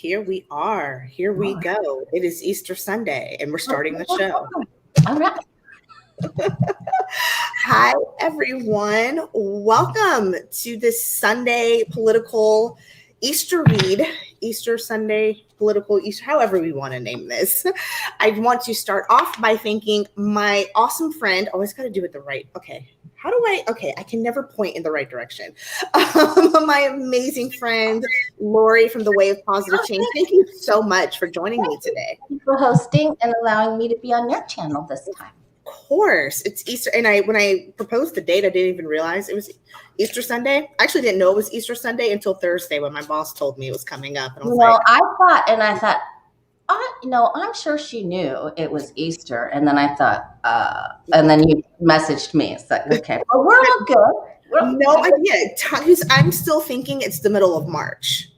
Here we are. Here we go. It is Easter Sunday, and we're starting the show. All right. Hi, everyone. Welcome to this Sunday political Easter read. Easter Sunday political Easter, however we want to name this. I want to start off by thanking my awesome friend. Always got to do it the right. Okay. I can never point in the right direction. My amazing friend, Lori from The Way of Positive Change. Thank you so much for joining me today. Thank you for hosting and allowing me to be on your channel this time. Of course. It's Easter. And when I proposed the date, I didn't even realize it was Easter Sunday. I actually didn't know it was Easter Sunday until Thursday when my boss told me it was coming up. And I thought, I'm sure she knew it was Easter. And then I thought, and then you messaged me. It's like, okay, well, we're all good. No idea. I'm still thinking it's the middle of March.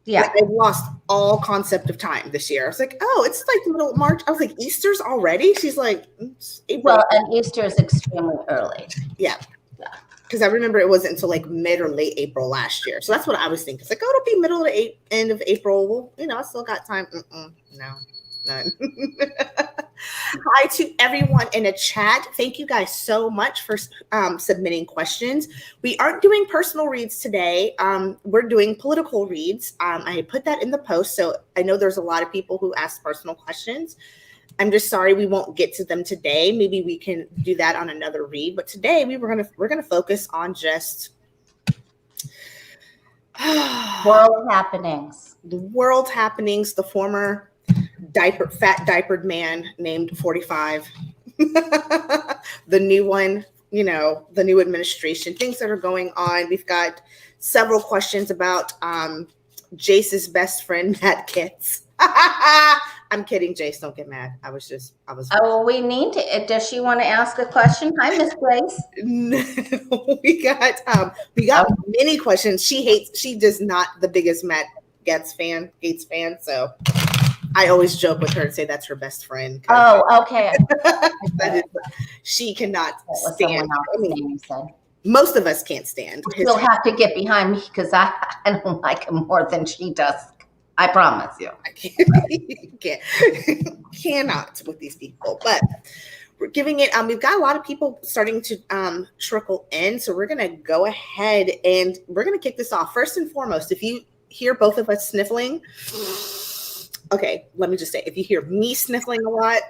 Yeah. Like, I've lost all concept of time this year. I was like, oh, it's like the middle of March. I was like, Easter's already? She's like, it's April. Well, and Easter is extremely early. Yeah. Because I remember it wasn't until like mid or late April last year. So that's what I was thinking. It's like, oh, it'll be middle of end of April. Well, I still got time. No, none. Hi to everyone in the chat. Thank you guys so much for submitting questions. We aren't doing personal reads today. We're doing political reads. I put that in the post. So I know there's a lot of people who ask personal questions. I'm just sorry we won't get to them today. Maybe we can do that on another read. But today we're gonna focus on just world happenings. The world happenings. The former fat diapered man named 45. The new one. The new administration. Things that are going on. We've got several questions about Jace's best friend Matt Gaetz. I'm kidding, Jace. Don't get mad. I was. Oh, we need to. Does she want to ask a question? Hi, Miss Grace. No, we got many questions. She does not the biggest Matt Gaetz fan. So I always joke with her and say that's her best friend. Oh, okay. She cannot stand. Most of us can't stand. You'll have to get behind me because I don't like him more than she does. I promise you. I cannot with these people, but we're giving it. We've got a lot of people starting to trickle in, so we're gonna go ahead and we're gonna kick this off. First and foremost, if you hear both of us sniffling, okay, let me just say, if you hear me sniffling a lot,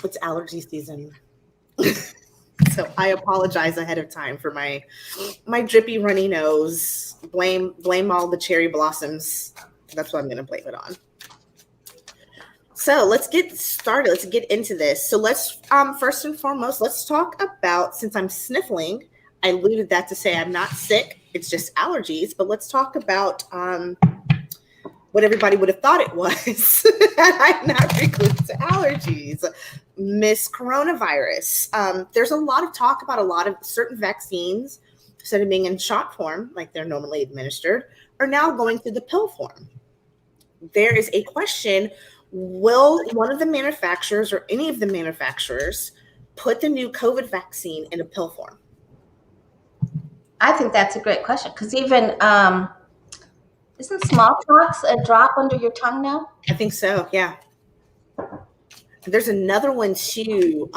it's allergy season. So I apologize ahead of time for my drippy, runny nose. Blame all the cherry blossoms. That's what I'm going to blame it on. So let's get started. Let's get into this. So let's first and foremost, let's talk about, since I'm sniffling, I alluded that to say I'm not sick. It's just allergies. But let's talk about what everybody would have thought it was. I'm not recluded to allergies. Miss Coronavirus. There's a lot of talk about a lot of certain vaccines, instead of being in shot form, like they're normally administered, are now going through the pill form. There is a question, will one of the manufacturers or any of the manufacturers put the new COVID vaccine in a pill form? I think that's a great question because even isn't smallpox a drop under your tongue now? I think so, yeah. There's another one too.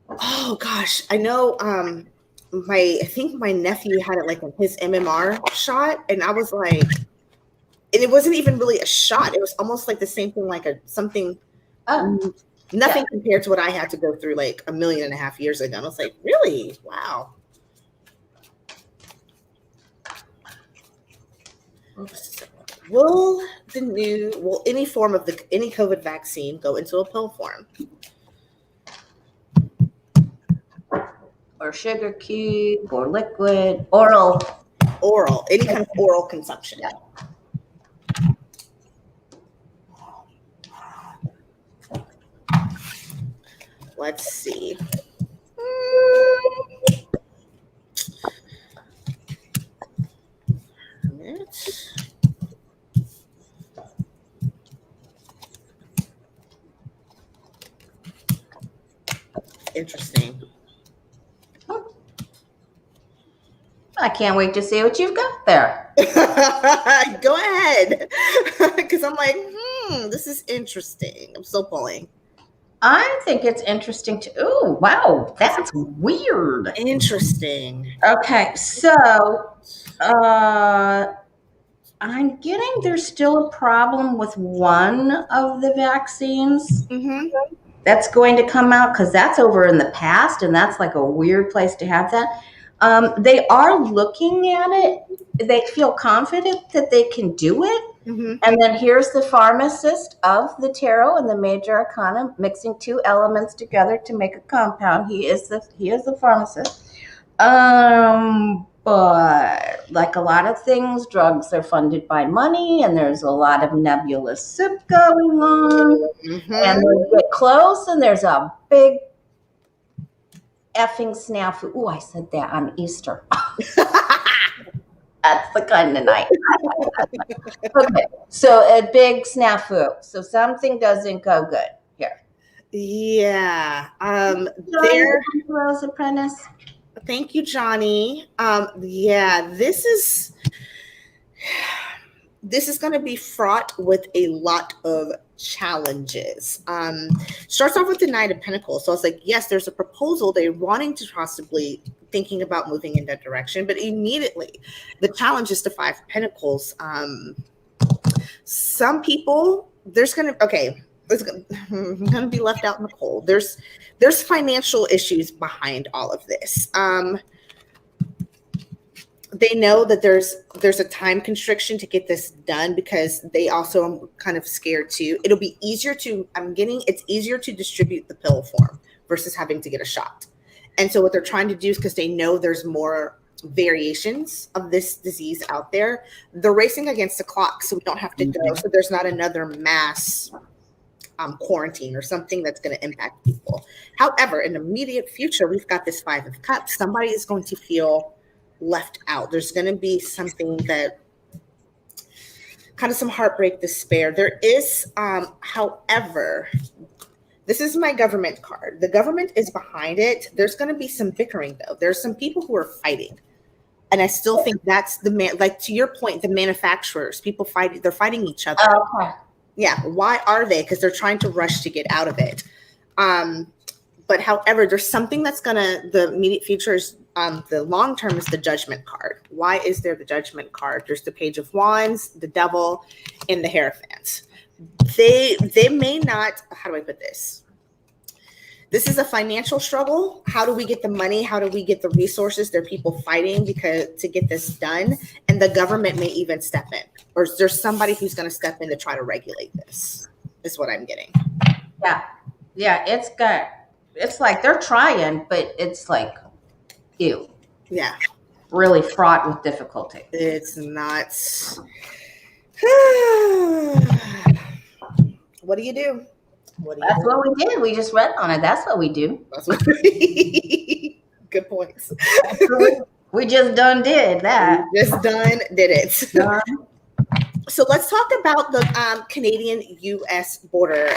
Oh gosh, I know. I think my nephew had it like in his MMR shot, and I was like, and it wasn't even really a shot. It was almost like the same thing, like something. Nothing compared to what I had to go through like 1.5 million years ago. And I was like, really? Wow. Will any form of any COVID vaccine go into a pill form? Or sugar cube, or liquid, oral, any kind of oral consumption. Yeah. Let's see. Interesting. I can't wait to see what you've got there. Go ahead. Because I'm like, this is interesting. I'm still pulling. I think it's interesting to. Oh, wow, that's weird. Interesting. Okay, so I'm getting there's still a problem with one of the vaccines Mm-hmm. that's going to come out because that's over in the past, and that's like a weird place to have that. They are looking at it. They feel confident that they can do it. Mm-hmm. And then here's the pharmacist of the tarot and the major arcana mixing two elements together to make a compound. He is the pharmacist. But like a lot of things, drugs are funded by money, and there's a lot of nebulous soup going on. Mm-hmm. And we get close, and there's a big effing snafu. Ooh, I said that on Easter. That's the kind of night. Okay, so a big snafu. So something doesn't go good here. Yeah. There, Rose Apprentice. Thank you, Johnny. Yeah, this is going to be fraught with a lot of challenges. Starts off with the Knight of Pentacles. So I was like, yes, there's a proposal. They're wanting to possibly thinking about moving in that direction, but immediately the challenge is the Five of Pentacles. Some people, there's going to be left out in the cold. There's financial issues behind all of this. They know that there's a time constriction to get this done because they also are kind of scared too. It'll be easier it's easier to distribute the pill form versus having to get a shot. And so what they're trying to do is because they know there's more variations of this disease out there, they're racing against the clock so we don't have to go. So there's not another mass quarantine or something that's going to impact people. However, in the immediate future, we've got this Five of Cups. Somebody is going to feel left out. There's going to be something that kind of some heartbreak, despair. There is, however, this is my government card. The government is behind it. There's going to be some bickering though. There's some people who are fighting. And I still think that's like to your point, the manufacturers, people fighting, they're fighting each other. Okay. Yeah. Why are they? Because they're trying to rush to get out of it. But however, there's something that's the immediate future is, the long term is the Judgment card. Why is there the Judgment card? There's the Page of Wands, the Devil, and the Hierophant. They may not, how do I put this? This is a financial struggle. How do we get the money? How do we get the resources? There are people fighting to get this done. And the government may even step in. Or is there somebody who's going to step in to try to regulate this? Is what I'm getting. Yeah. Yeah, it's good. It's like they're trying, but it's like, ew. Yeah. Really fraught with difficulty. It's not. What do you do? That's what we did. We just read on it. That's what we do. That's what good points. We just done did that. We just done did it. Done. So let's talk about the Canadian-U.S. border.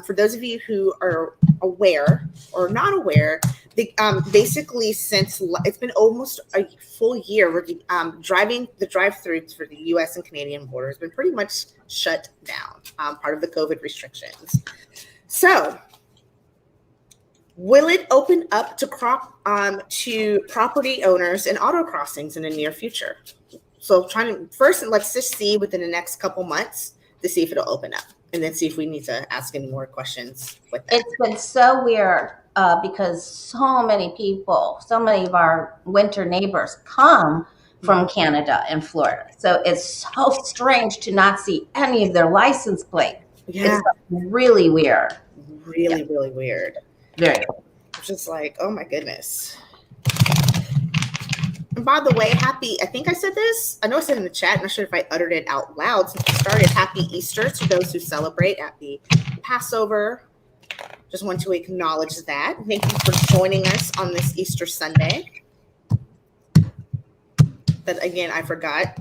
For those of you who are aware or not aware, basically since it's been almost a full year, where the drive-throughs for the U.S. and Canadian border has been pretty much shut down, part of the COVID restrictions. So will it open up to property owners and auto crossings in the near future? So let's just see within the next couple months to see if it'll open up, and then see if we need to ask any more questions with that. It's been so weird because so many of our winter neighbors come from Canada and Florida. So it's so strange to not see any of their license plate. Yeah. It's really weird. Really, really weird. Very. Just like, oh my goodness. And by the way, I think I said this. I know I said in the chat. I'm not sure if I uttered it out loud since we started. Happy Easter to those who celebrate. Happy Passover. Just want to acknowledge that. Thank you for joining us on this Easter Sunday. That again, I forgot.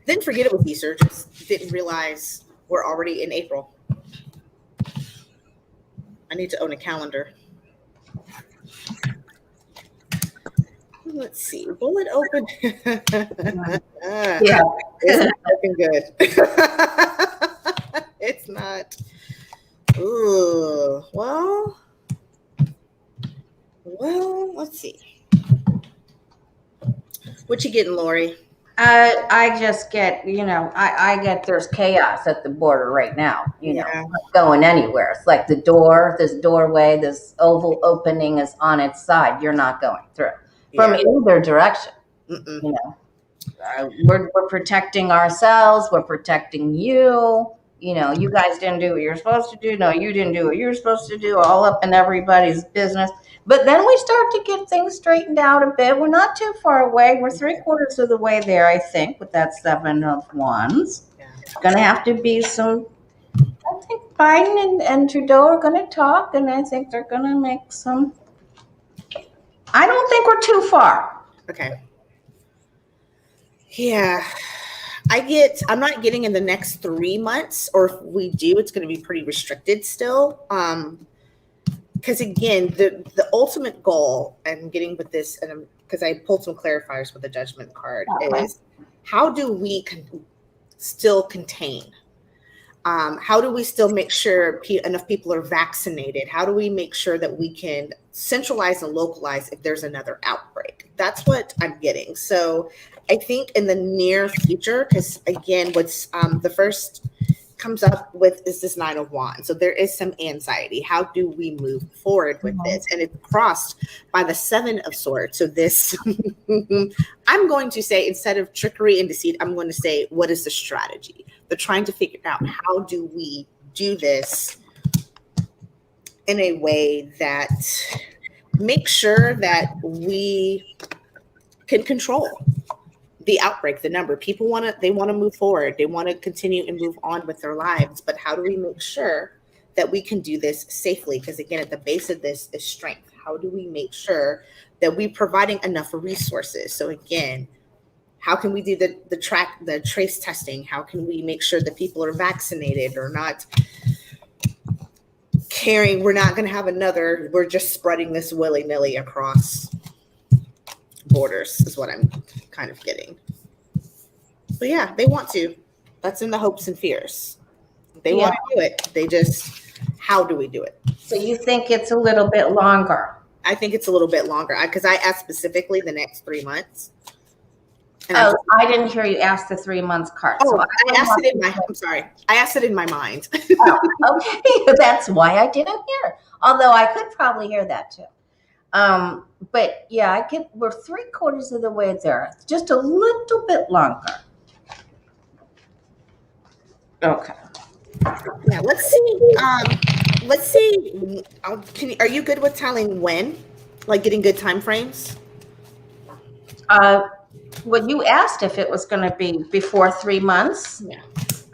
Didn't forget it was Easter. Just didn't realize we're already in April. I need to own a calendar. Let's see. Will it open? Yeah. It's not looking good. It's not. Ooh. Well, let's see. What you getting, Lori? I just get, I get there's chaos at the border right now, Yeah. not going anywhere. It's like this doorway, this oval opening is on its side. You're not going through from either direction. Mm-mm. We're protecting ourselves. We're protecting you. You guys didn't do what you're supposed to do. No, you didn't do what you're supposed to do, all up in everybody's business. But then we start to get things straightened out a bit. We're not too far away. We're 3/4 of the way there, I think, with that 7 of Wands. Yeah. Going to have to be some, I think Biden and Trudeau are going to talk, and I think they're going to make some, I don't think we're too far. Okay. Yeah. I'm not getting in the next 3 months, or if we do, it's going to be pretty restricted still. Because again, the ultimate goal, and getting with this, and because I pulled some clarifiers with the judgment card, is how do we still contain? How do we still make sure enough people are vaccinated? How do we make sure that we can centralize and localize if there's another outbreak? That's what I'm getting. So I think in the near future, because again, what's the first comes up with is this 9 of Wands. So there is some anxiety. How do we move forward with this? And it's crossed by the 7 of Swords. So this, I'm going to say, instead of trickery and deceit, I'm going to say, what is the strategy? They're trying to figure out, how do we do this in a way that makes sure that we can control the outbreak, the number. People want to move forward. They want to continue and move on with their lives. But how do we make sure that we can do this safely? Because again, at the base of this is strength. How do we make sure that we're providing enough resources? So again, how can we do the trace testing? How can we make sure that people are vaccinated or not carrying? We're not going to have we're just spreading this willy-nilly across borders is what I'm kind of getting. But yeah, they want to. That's in the hopes and fears. They want to do it. They just, how do we do it? So you think it's a little bit longer? I think it's a little bit longer because I asked specifically the next 3 months. And I didn't hear you ask the 3 months card. Oh, so I asked it in my, I'm sorry. I asked it in my mind. Okay. That's why I didn't hear. Although I could probably hear that too. But yeah, we're 3/4 of the way there. Just a little bit longer. Okay. Yeah, let's see. Are you good with telling when? Like getting good time frames? Well, you asked if it was going to be before 3 months. Yeah.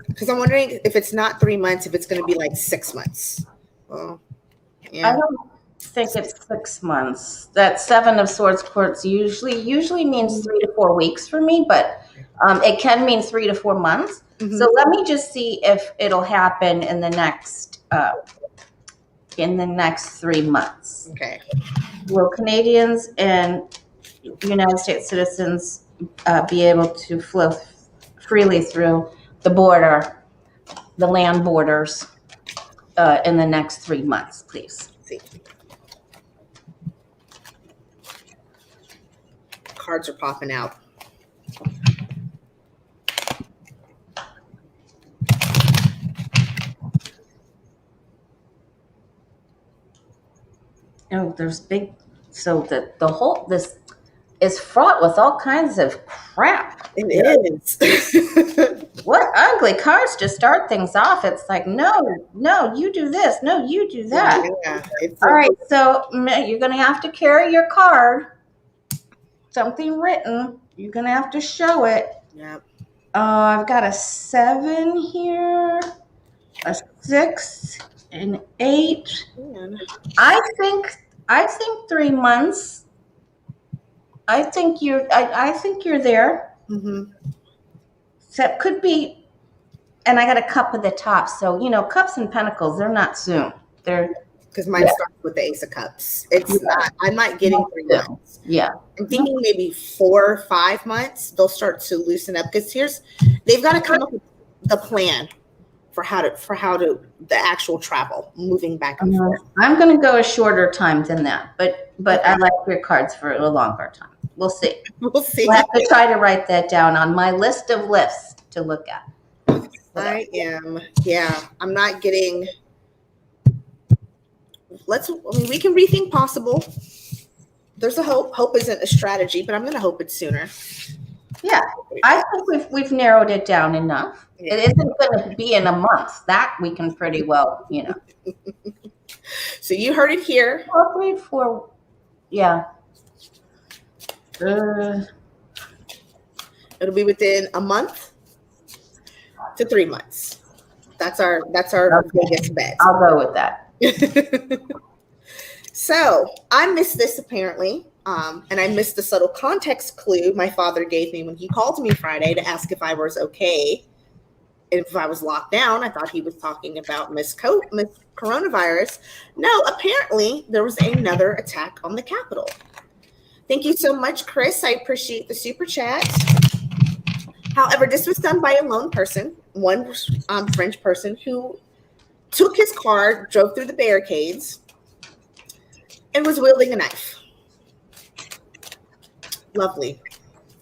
Because I'm wondering if it's not 3 months, if it's going to be like 6 months. Well, yeah. I don't think it's 6 months. That 7 of Swords quartz usually means 3 to 4 weeks for me, but it can mean 3 to 4 months. Mm-hmm. So let me just see if it'll happen in the next 3 months. Okay. Will Canadians and United States citizens be able to flow freely through the border, the land borders, in the next 3 months, please? See. Cards are popping out. Oh, there's big. So the whole this is fraught with all kinds of crap. It is. What ugly cards to start things off. It's like, no, you do this. No, you do that. Yeah, all right, so you're going to have to carry your card. Something written. You're going to have to show it. Yep. I've got a 7 here, a 6, an 8. Man. I think 3 months. I think you're there. Mm-hmm. So it could be, and I got a cup at the top. So, cups and pentacles, they're not soon. They're because mine starts with the Ace of Cups. It's not. I'm not getting 3 months. Yeah, I'm thinking maybe 4 or 5 months they'll start to loosen up, because they've got to come up with the plan for how to the actual travel, moving back and forth. I'm going to go a shorter time than that, but I like your cards for a longer time. We'll see. We'll see. We'll have to try to write that down on my list of lists to look at. I'm not getting. We can rethink possible. There's a hope. Hope isn't a strategy, but I'm going to hope it's sooner. Yeah, I think we've narrowed it down enough. Yeah. It isn't going to be in a month. That we can pretty well, So you heard it here. 3, 4, yeah. It'll be within a month to 3 months. That's our biggest bet. I'll go with that. So I missed this apparently. And I missed the subtle context clue my father gave me when he called me Friday to ask if I was okay. If I was locked down. I thought he was talking about Miss Coronavirus. No, apparently there was another attack on the Capitol. Thank you so much, Chris. I appreciate the super chat. However, this was done by a lone person, one French person who took his car, drove through the barricades, and was wielding a knife. Lovely.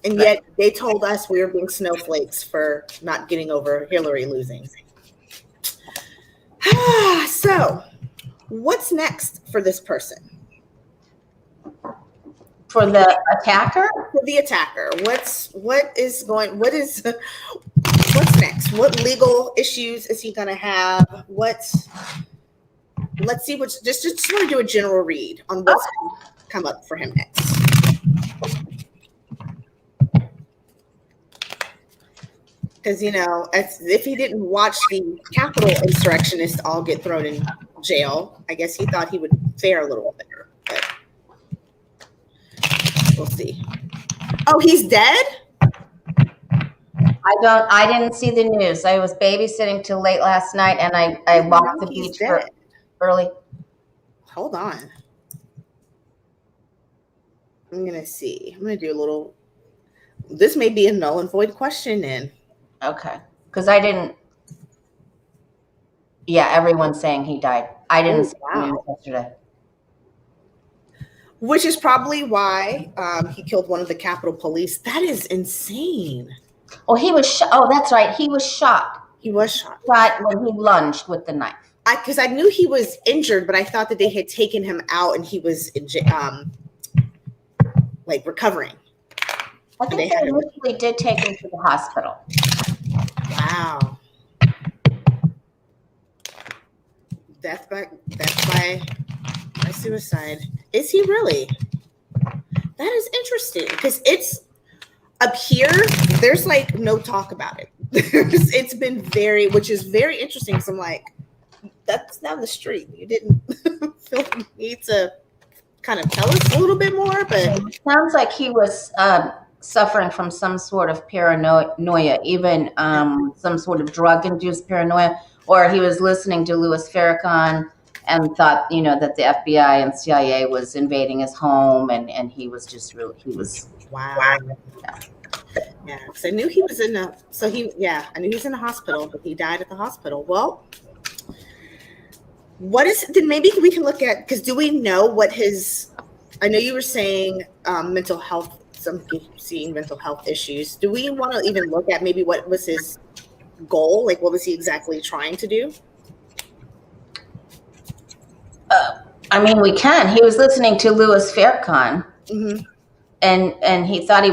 And yet they told us we were being snowflakes for not getting over Hillary losing. So what's next for this person? For the attacker? For the attacker. What's next? What legal issues is he gonna have? Let's see just want to do a general read on what's gonna come up for him next. Because, if he didn't watch the Capitol insurrectionists all get thrown in jail, I guess he thought he would fare a little better. But we'll see. Oh, he's dead? I didn't see the news. I was babysitting till late last night, and I walked the beach early. Hold on. I'm going to see. I'm going to do a little. This may be a null and void question then. Okay. Because I didn't. Yeah, everyone's saying he died. I didn't see the news yesterday. Which is probably why he killed one of the Capitol Police. That is insane. Oh, he was shot. Oh, that's right. He was shot. He was shot. Shot when he lunged with the knife. Because I knew he was injured, but I thought that they had taken him out and he was recovering. I think they initially did take him to the hospital. Wow. Death by suicide. Is he really? That is interesting because it's up here. There's no talk about it. It's been which is very interesting. Because I'm like, that's down the street. You didn't feel the need to kind of tell us a little bit more, but it sounds like he was suffering from some sort of paranoia, even some sort of drug-induced paranoia, or he was listening to Louis Farrakhan and thought, that the FBI and CIA was invading his home, and he was just really, wow. Yeah, because I knew he was I knew he was in the hospital, but he died at the hospital. Well, then maybe we can look at, because do we know what I know you were saying mental health, some people seeing mental health issues. Do we want to even look at maybe what was his goal? What was he exactly trying to do? We can. He was listening to Louis Farrakhan, mm-hmm. and he thought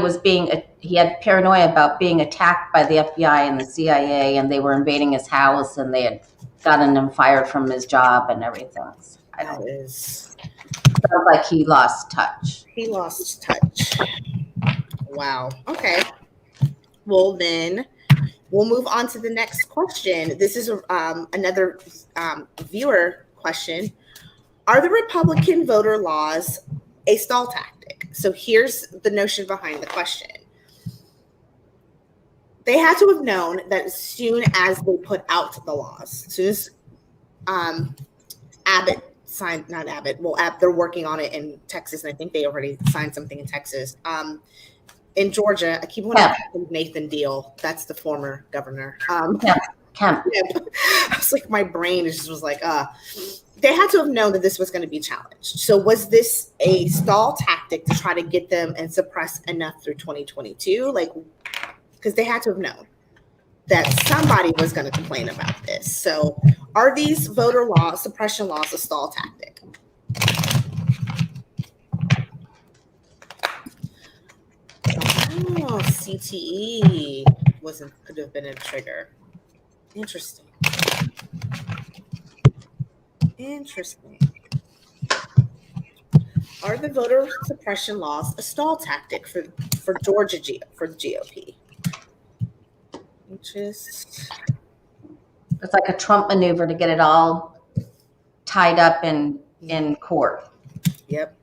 he had paranoia about being attacked by the FBI and the CIA, and they were invading his house, and they had gotten him fired from his job and everything. Sounds like he lost touch. Wow. Okay. Well, then we'll move on to the next question. This is another viewer question. Are the Republican voter laws a stall tactic? So here's the notion behind the question. They had to have known that as soon as they put out the laws, as soon as Abbott signed, not Abbott. Well, they're working on it in Texas, and I think they already signed something in Texas. In Georgia, I keep wanting to call him Nathan Deal. That's the former governor. Kemp. I was like, my brain just was like, they had to have known that this was going to be challenged. So was this a stall tactic to try to get them and suppress enough through 2022? Like, because they had to have known that somebody was going to complain about this. So are these voter laws, suppression laws, a stall tactic? Oh, CTE could have been a trigger. Interesting. Are the voter suppression laws a stall tactic for Georgia for the GOP? It's like a Trump maneuver to get it all tied up in court. Yep.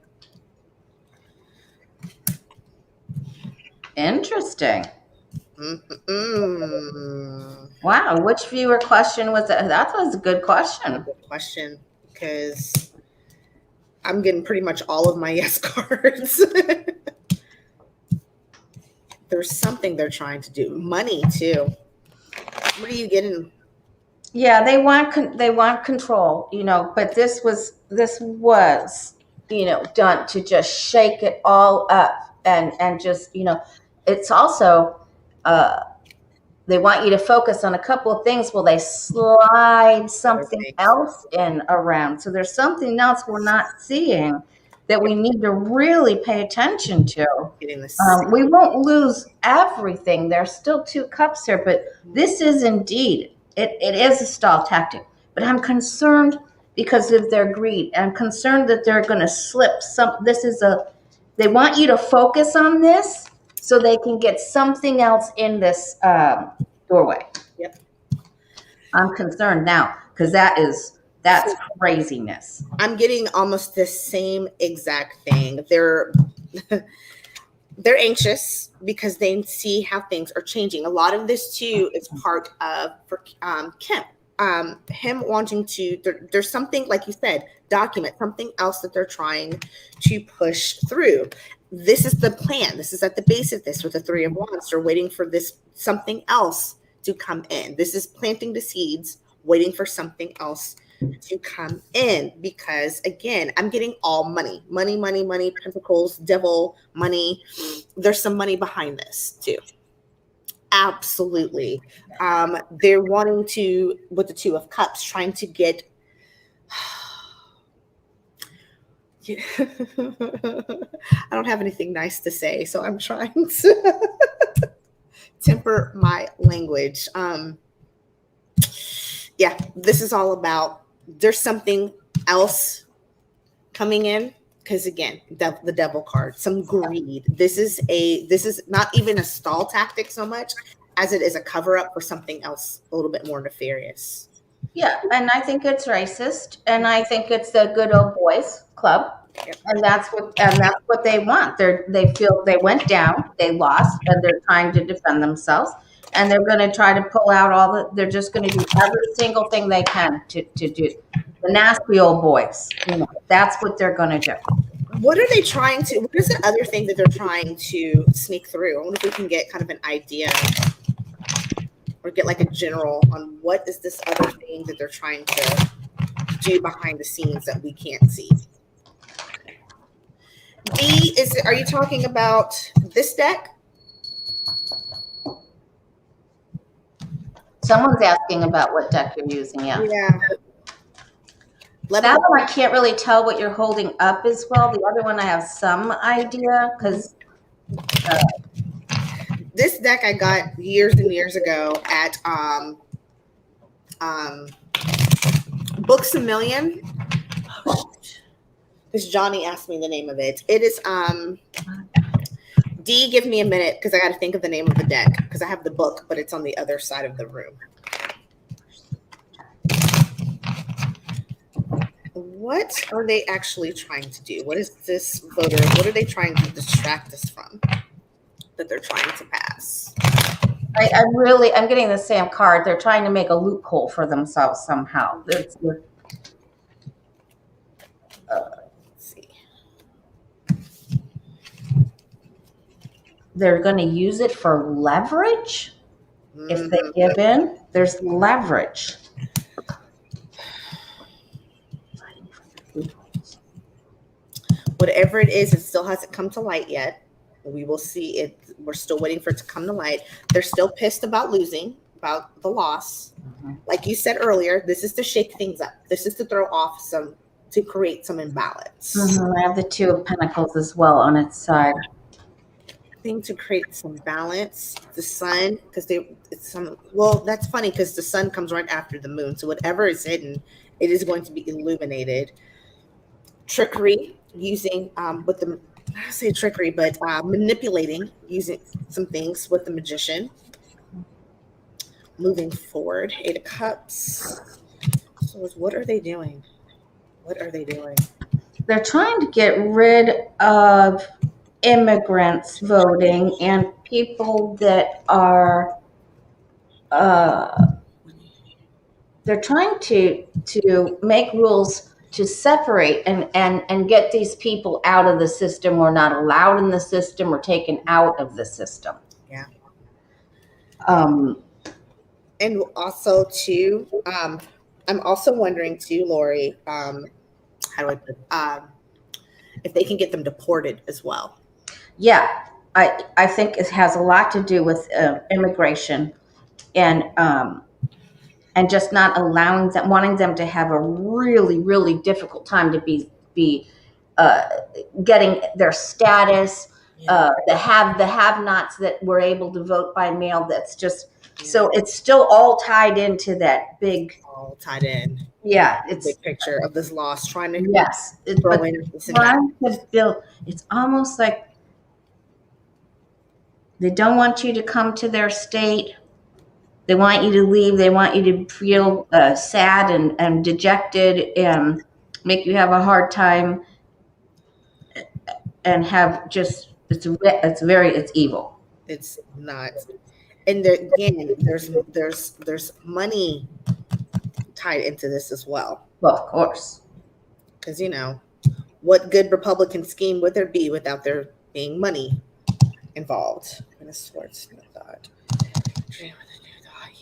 Interesting. Mm-hmm. Wow, which viewer question was that? That was a good question. Good question, because I'm getting pretty much all of my yes cards. There's something they're trying to do. Money too. What are you getting? Yeah, they want control, but this was done to just shake it all up and just, it's also they want you to focus on a couple of things. Well, they slide something else in around. So there's something else we're not seeing that we need to really pay attention to. We won't lose everything. There's still 2 cups here, but this is indeed, it is a stall tactic. But I'm concerned because of their greed. I'm concerned that they're going to slip they want you to focus on this so they can get something else in this doorway. Yep. I'm concerned now because that's craziness. I'm getting almost the same exact thing. They're anxious because they see how things are changing. A lot of this too is part of for Kemp. Him wanting to, there's something, like you said, document something else that they're trying to push through. This is the plan. This is at the base of this with the 3 of Wands. They're waiting for this something else to come in. This is planting the seeds, waiting for something else to come in, because again, I'm getting all money, pentacles, devil, money. There's some money behind this too. Absolutely. They're wanting to, with the 2 of Cups, trying to get I don't have anything nice to say, so I'm trying to temper my language. Yeah, this is all about, there's something else coming in, because again, the devil card, some greed. This is not even a stall tactic so much as it is a cover up for something else a little bit more nefarious. Yeah, and I think it's racist, and I think it's the good old boys club. Yep. And that's what they want. They feel they went down, they lost, and they're trying to defend themselves. And they're going to try to pull out they're just going to do every single thing they can to do. The nasty old boys, that's what they're going to do. What are they trying to, what is the other thing that they're trying to sneak through? I wonder if we can get kind of an idea or get like a general on what is this other thing that they're trying to do behind the scenes that we can't see. Are you talking about this deck? Someone's asking about what deck you're using. Yeah. That one I can't really tell what you're holding up as well. The other one I have some idea because this deck I got years and years ago at Books a Million. Because Johnny asked me the name of it. It is D, give me a minute because I got to think of the name of the deck because I have the book, but it's on the other side of the room. What are they actually trying to do? What is this voter? What are they trying to distract us from that they're trying to pass? I'm getting the same card. They're trying to make a loophole for themselves somehow. they're going to use it for leverage. If they give in, there's leverage. Whatever it is, it still hasn't come to light yet. We will see it. We're still waiting for it to come to light. They're still pissed about losing, about the loss. Like you said earlier, this is to shake things up. This is to throw off to create some imbalance. I have the Two of Pentacles as well on its side. Thing to create some balance. The sun, because that's funny because the sun comes right after the moon. So whatever is hidden, it is going to be illuminated. Trickery, using with the, I say trickery, but manipulating, using some things with the Magician. Moving forward, Eight of Cups. So what are they doing? What are they doing? They're trying to get rid of immigrants voting and people that are they're trying to make rules to separate and get these people out of the system, or not allowed in the system, or taken out of the system. Yeah. And also too, I'm also wondering too, Lori, how do I put if they can get them deported as well. Yeah, I think it has a lot to do with immigration and just not allowing them, wanting them to have a really, really difficult time to be getting their status. The have-nots that were able to vote by mail. That's just so it's still all tied into that big. All tied in. Yeah, it's big picture of this loss. Trying to it's built. It's almost like they don't want you to come to their state. They want you to leave. They want you to feel sad and dejected and make you have a hard time and have just it's evil. It's not. And again, there's money tied into this as well. Well, of course. Because what good Republican scheme would there be without there being money involved? And this Swords thought.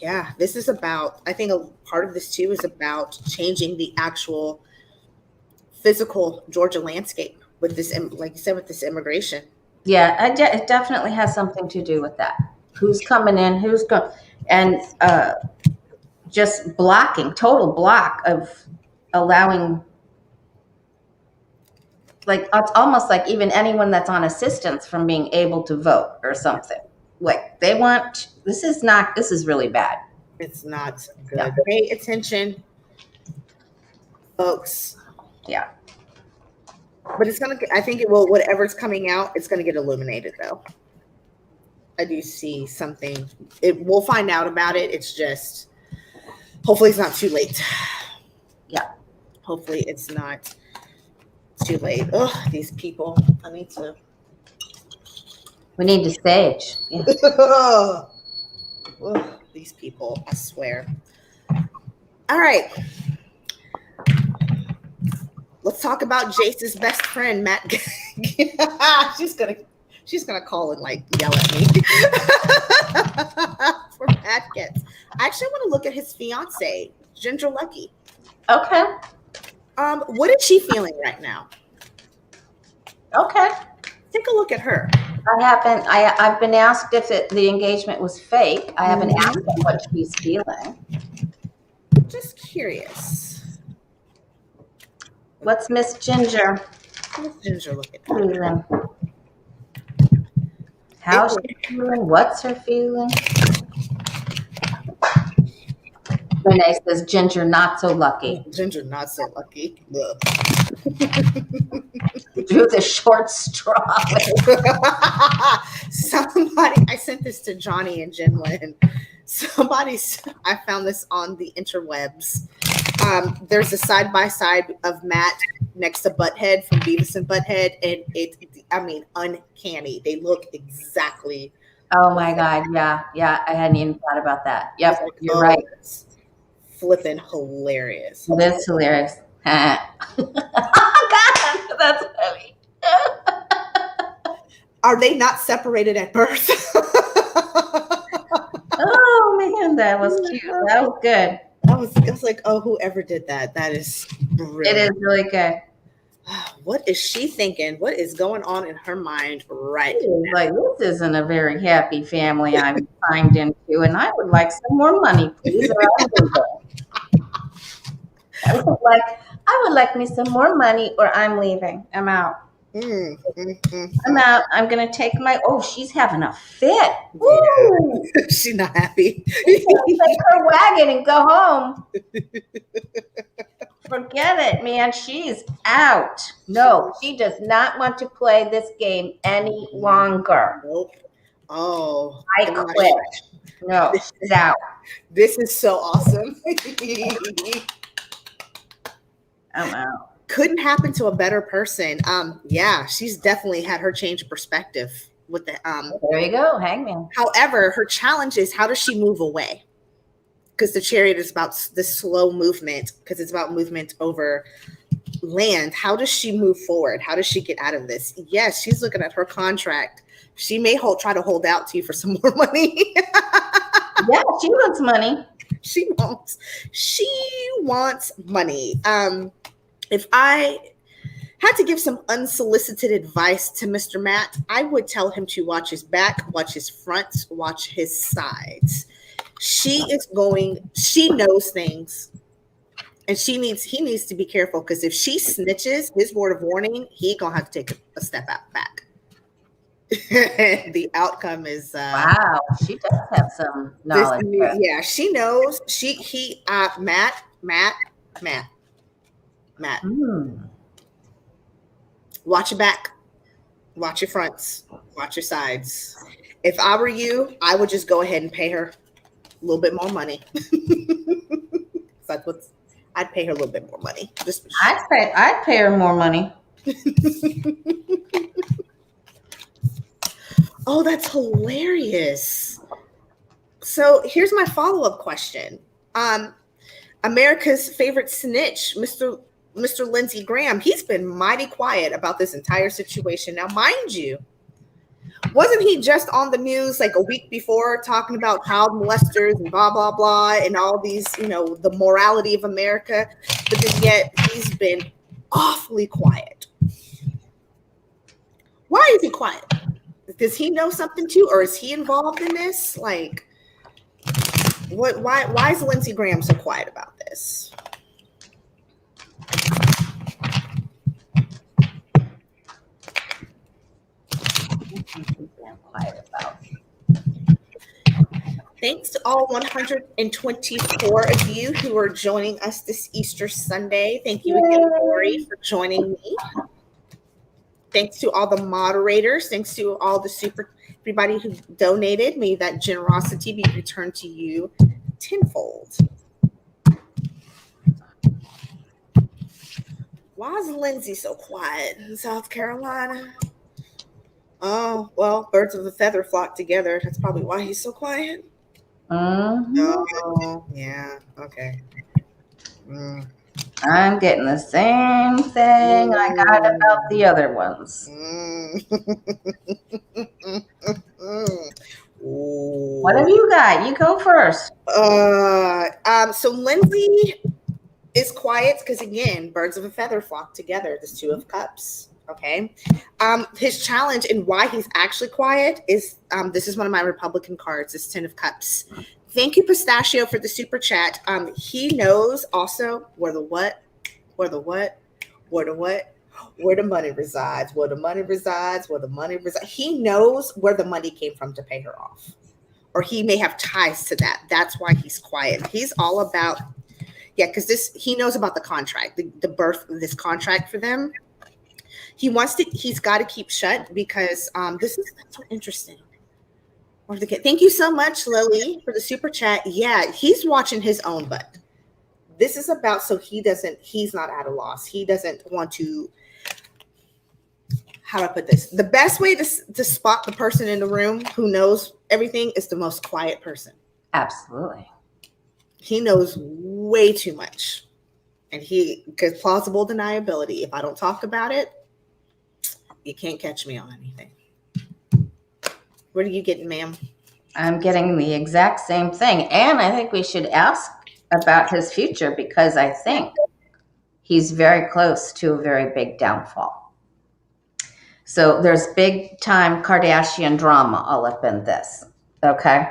Yeah, this is about, I think a part of this too is about changing the actual physical Georgia landscape with this, like you said, with this immigration. Yeah, it definitely has something to do with that. Who's coming in, who's going, and just total block of allowing, like it's almost like even anyone that's on assistance from being able to vote or something. Like this is really bad. It's not good. Yeah. Pay attention, folks. Yeah. But I think it will, whatever's coming out, it's going to get illuminated though. I do see something. We'll find out about it. It's just, hopefully it's not too late. Yeah. Hopefully it's not too late. Oh, these people. We need to stage. Yeah. Oh, these people, I swear. All right. Let's talk about Jace's best friend, Matt. She's gonna call and yell at me for Matt Gaetz. I actually want to look at his fiance, Ginger Lucky. Okay. What is she feeling right now? Okay. Take a look at her. I've been asked if the engagement was fake. I haven't asked her what she's feeling. Just curious. What's Miss Ginger? Miss Ginger looking feeling? How's she feeling? What's her feeling? Renee says Ginger not so lucky. Ginger not so lucky. Drew the short straw. Somebody, I sent this to Johnny and Jinlin. I found this on the interwebs. There's a side-by-side of Matt next to Butthead from Beavis and Butthead, and it's uncanny. They look exactly. Oh my God. Yeah. I hadn't even thought about that. Yep. You're right. Flipping hilarious. That's hilarious. Oh God, that's funny. Are they not separated at birth? Oh man, that was cute. That was good. I was like, oh, whoever did that, that is It brilliant. is really good. What is she thinking? What is going on in her mind right It is like, this isn't a very happy family I'm signed into, and I would like some more money, please, or I'm leaving. I would like me some more money, or I'm leaving. I'm out. I'm out. I'm gonna take my. Oh, she's having a fit. Woo! Yeah. She's not happy. She's gonna take her wagon and go home. Forget it, man. She's out. No, she does not want to play this game any longer. Nope. Oh, I quit. No, she's out. This is so awesome. I'm out. Couldn't happen to a better person. Yeah, she's definitely had her change of perspective with the There you go, hangman. However, her challenge is, how does she move away? Because the chariot is about this slow movement, because it's about movement over land. How does she move forward? How does she get out of this? Yes, she's looking at her contract. She may try to hold out to you for some more money. Yeah, she wants money. She wants money. If I had to give some unsolicited advice to Mr. Matt, I would tell him to watch his back, watch his front, watch his sides. She knows things, and he needs to be careful, because if she snitches, his word of warning, he gonna have to take a step back. The outcome is Wow, she does have some knowledge. yeah, she knows. Matt. Watch your back, watch your fronts, watch your sides. If I were you, I would just go ahead and pay her a little bit more money. I'd pay her a little bit more money. I'd pay her more money. Oh, that's hilarious. So here's my follow-up question. America's favorite snitch, Mr. Lindsey Graham, he's been mighty quiet about this entire situation. Now, mind you, wasn't he just on the news like a week before talking about child molesters and blah, blah, blah, and all these, the morality of America? But then yet he's been awfully quiet. Why is he quiet? Does he know something too? Or is he involved in this? Like, why is Lindsey Graham so quiet about this? Thanks to all 124 of you who are joining us this Easter Sunday. Thank you again, Lori, for joining me. Thanks to all the moderators. Thanks to all everybody who donated. May that generosity be returned to you tenfold. Why is Lindsey so quiet in South Carolina? Oh, well, birds of a feather flock together. That's probably why he's so quiet. Oh, yeah. Okay. I'm getting the same thing I got about the other ones. What have you got? You go first. So Lindsey is quiet because, again, birds of a feather flock together. This Two of Cups. Okay. His challenge and why he's actually quiet is this is one of my Republican cards, this 10 of Cups. Thank you, Pistachio, for the super chat. He knows also where the money resides. He knows where the money came from to pay her off. Or he may have ties to that. That's why he's quiet. He's all about, because he knows about the contract, the birth of this contract for them. He's got to keep shut because this is so interesting. Thank you so much, Lily, for the super chat. Yeah, he's watching his own butt. This is about he's not at a loss. He doesn't want to, how do I put this? The best way to spot the person in the room who knows everything is the most quiet person. Absolutely. He knows way too much. And because plausible deniability, if I don't talk about it, you can't catch me on anything. What are you getting, ma'am? I'm getting the exact same thing. And I think we should ask about his future because I think he's very close to a very big downfall. So there's big time Kardashian drama all up in this. Okay.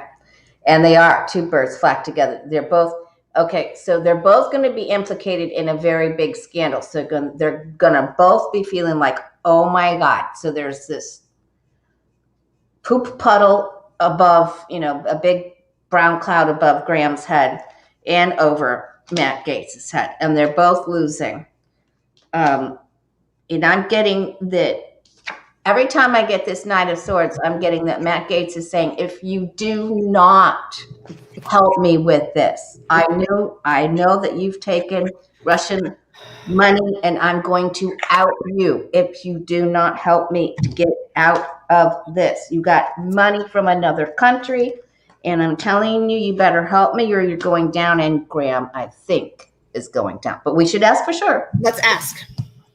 And they are two birds flock together. They're both okay. So they're both going to be implicated in a very big scandal. So they're going to both be feeling like, oh my God. So there's this poop puddle above, a big brown cloud above Graham's head and over Matt Gaetz' head. And they're both losing. And I'm getting that every time I get this Knight of Swords, I'm getting that Matt Gaetz is saying, if you do not help me with this, I know that you've taken Russian money and I'm going to out you if you do not help me to get out of this. You got money from another country and I'm telling you, you better help me or you're going down. And Graham, I think, is going down. But we should ask for sure. Let's ask.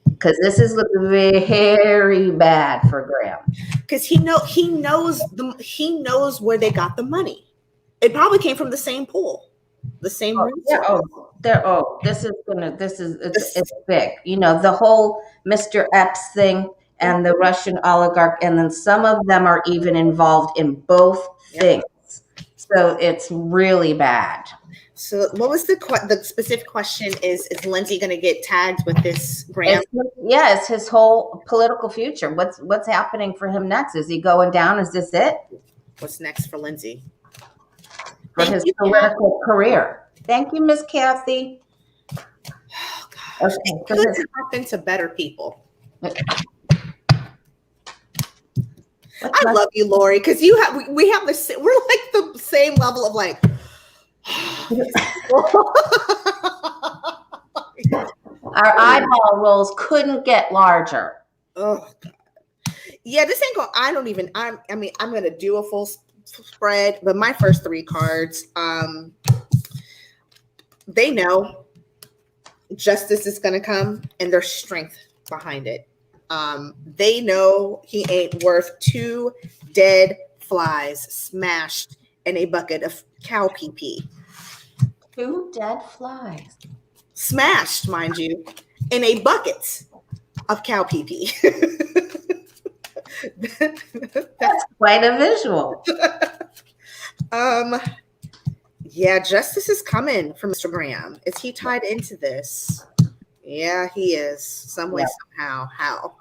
Because this is looking very bad for Graham. Because he knows where they got the money. It probably came from the same pool, the same room. It's big. The whole Mr. Epps thing and the Russian oligarch, and then some of them are even involved in both things. So it's really bad. So what was the specific question? Is Lindsey going to get tagged with this Graham? It's his whole political future. What's happening for him next? Is he going down? Is this it? What's next for Lindsey? For his political career. Thank you, Miss Kathy. Oh, gosh. Okay. It could happen to better people. I love you, Lori, because we're like the same level of like. Our eyeball rolls couldn't get larger. Oh God. Yeah, this ain't going. I'm gonna do a full spread, but my first three cards, they know justice is gonna come and there's strength behind it. They know he ain't worth 2 dead flies smashed in a bucket of cow pee. 2 dead flies. Smashed, mind you, in a bucket of cow pee. That's quite a visual. Yeah, justice is coming from Mr. Graham. Is he tied into this? Yeah, he is. Some way, somehow. How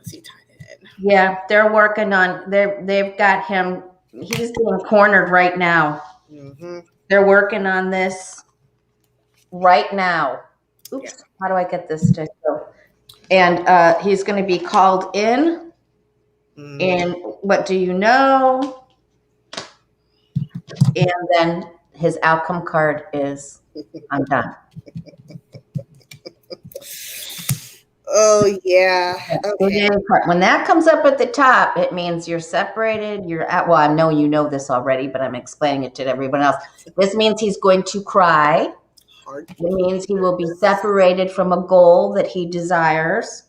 is he tied in? Yeah, they're working on. They've got him. He's being cornered right now. Mm-hmm. They're working on this right now. Oops, yeah. How do I get this to go? And he's going to be called in. Mm. And what do you know? And then his outcome card is, I'm done. Oh, yeah. Okay. When that comes up at the top, it means you're separated. You're at, well, I know you know this already, but I'm explaining it to everyone else. This means he's going to cry. It means he will be separated from a goal that he desires,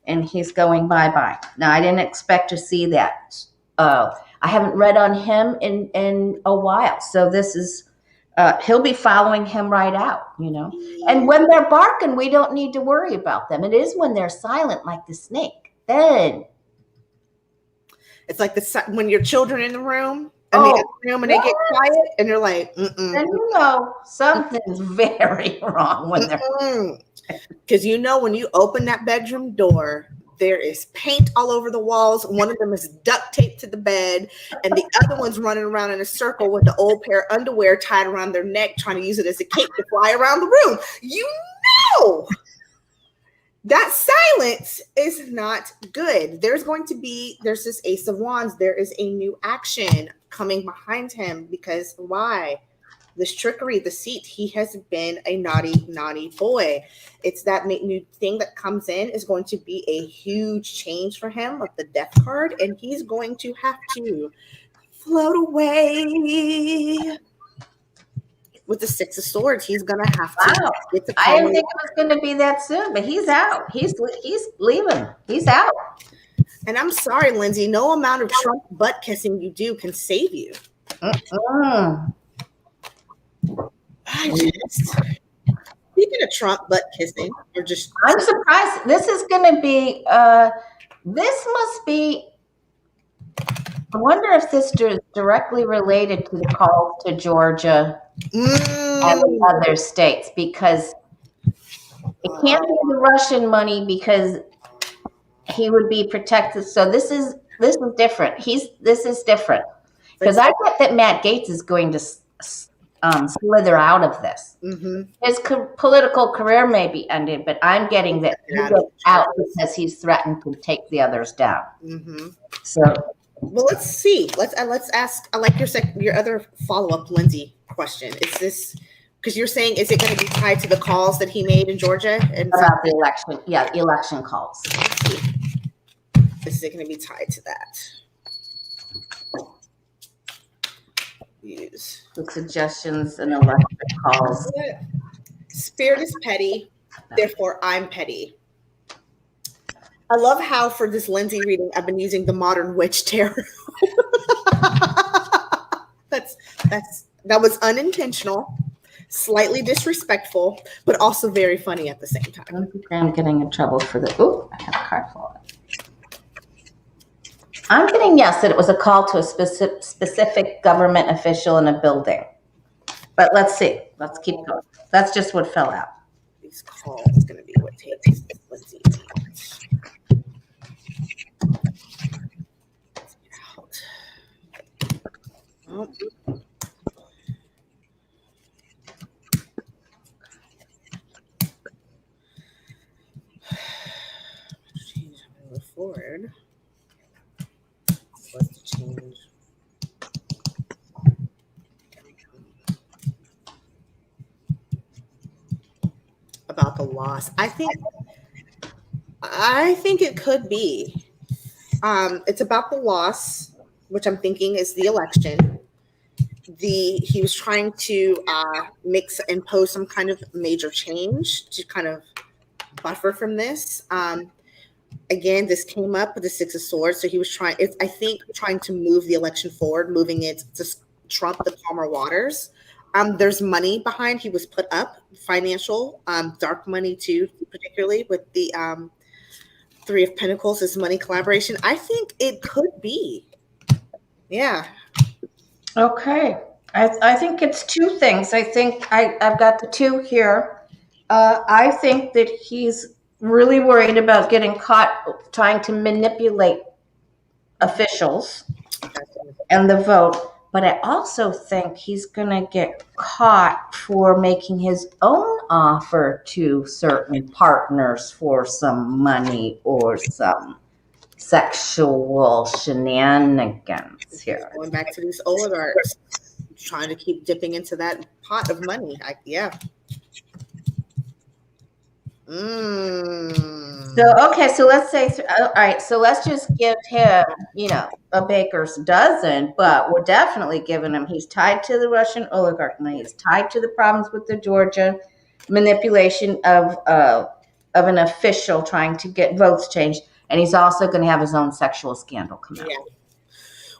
and he's going bye-bye. Now, I didn't expect to see that. I haven't read on him in a while, so this is he'll be following him right out, And when they're barking, we don't need to worry about them. It is when they're silent, like the snake. Then it's like when your children in the room. And they get quiet, and you're like, and something's very wrong when they're. Because when you open that bedroom door, there is paint all over the walls. One of them is duct taped to the bed, and the other one's running around in a circle with the old pair of underwear tied around their neck, trying to use it as a cape to fly around the room. That silence is not good. There's this Ace of Wands. There is a new action coming behind him because why? This trickery, deceit. He has been a naughty, naughty boy. It's that new thing that comes in is going to be a huge change for him, like the Death card, and he's going to have to float away. With the Six of Swords, he's gonna have to. Wow. I didn't think it was going to be that soon, but he's out. He's leaving. He's out. And I'm sorry, Lindsey, no amount of Trump butt kissing you do can save you. I just, speaking of Trump butt kissing, or just, I'm surprised. This is going to be, this must be, I wonder if this is directly related to the calls to Georgia and the other states, because it can't be the Russian money because he would be protected. So this is different. This is different, because I bet that Matt Gaetz is going to slither out of this. His political career may be ended, but I'm getting that he gets out because he's threatened to take the others down. So, well, let's see. Let's ask. I like your other follow-up, Lindsey, question. Is this because you're saying, is it going to be tied to the calls that he made in Georgia and about the election? Yeah, election calls. Is it going to be tied to that? Use the suggestions and election calls. Spirit is petty, therefore I'm petty. I love how for this Lindsey reading, I've been using the modern witch tarot. That was unintentional, slightly disrespectful, but also very funny at the same time. Lindsey Graham getting in trouble for the. Oh, I have a card falling. I'm getting yes that it was a call to a specific government official in a building. But let's see. Let's keep going. That's just what fell out. These calls is going to be what takes Lindsey out. Oh. Change move forward. Let's change. About the loss. I think it could be. It's about the loss, which I'm thinking is the election. He was trying to impose some kind of major change to kind of buffer from this. Again, this came up with the Six of Swords, so he was trying to move the election forward, moving it to trump the calmer waters. There's money behind. He was put up, financial, dark money too, particularly with the Three of Pentacles, this money collaboration. I think it could be. Yeah. Okay. I think it's two things. I think I've got the two here. I think that he's really worried about getting caught trying to manipulate officials and the vote. But I also think he's going to get caught for making his own offer to certain partners for some money or some sexual shenanigans here. Going back to these oligarchs, trying to keep dipping into that pot of money. Yeah. So let's say, all right, so let's just give him, a baker's dozen, but we're definitely giving him, he's tied to the Russian oligarch money. He's tied to the problems with the Georgia manipulation of an official trying to get votes changed. And he's also going to have his own sexual scandal come out. Yeah.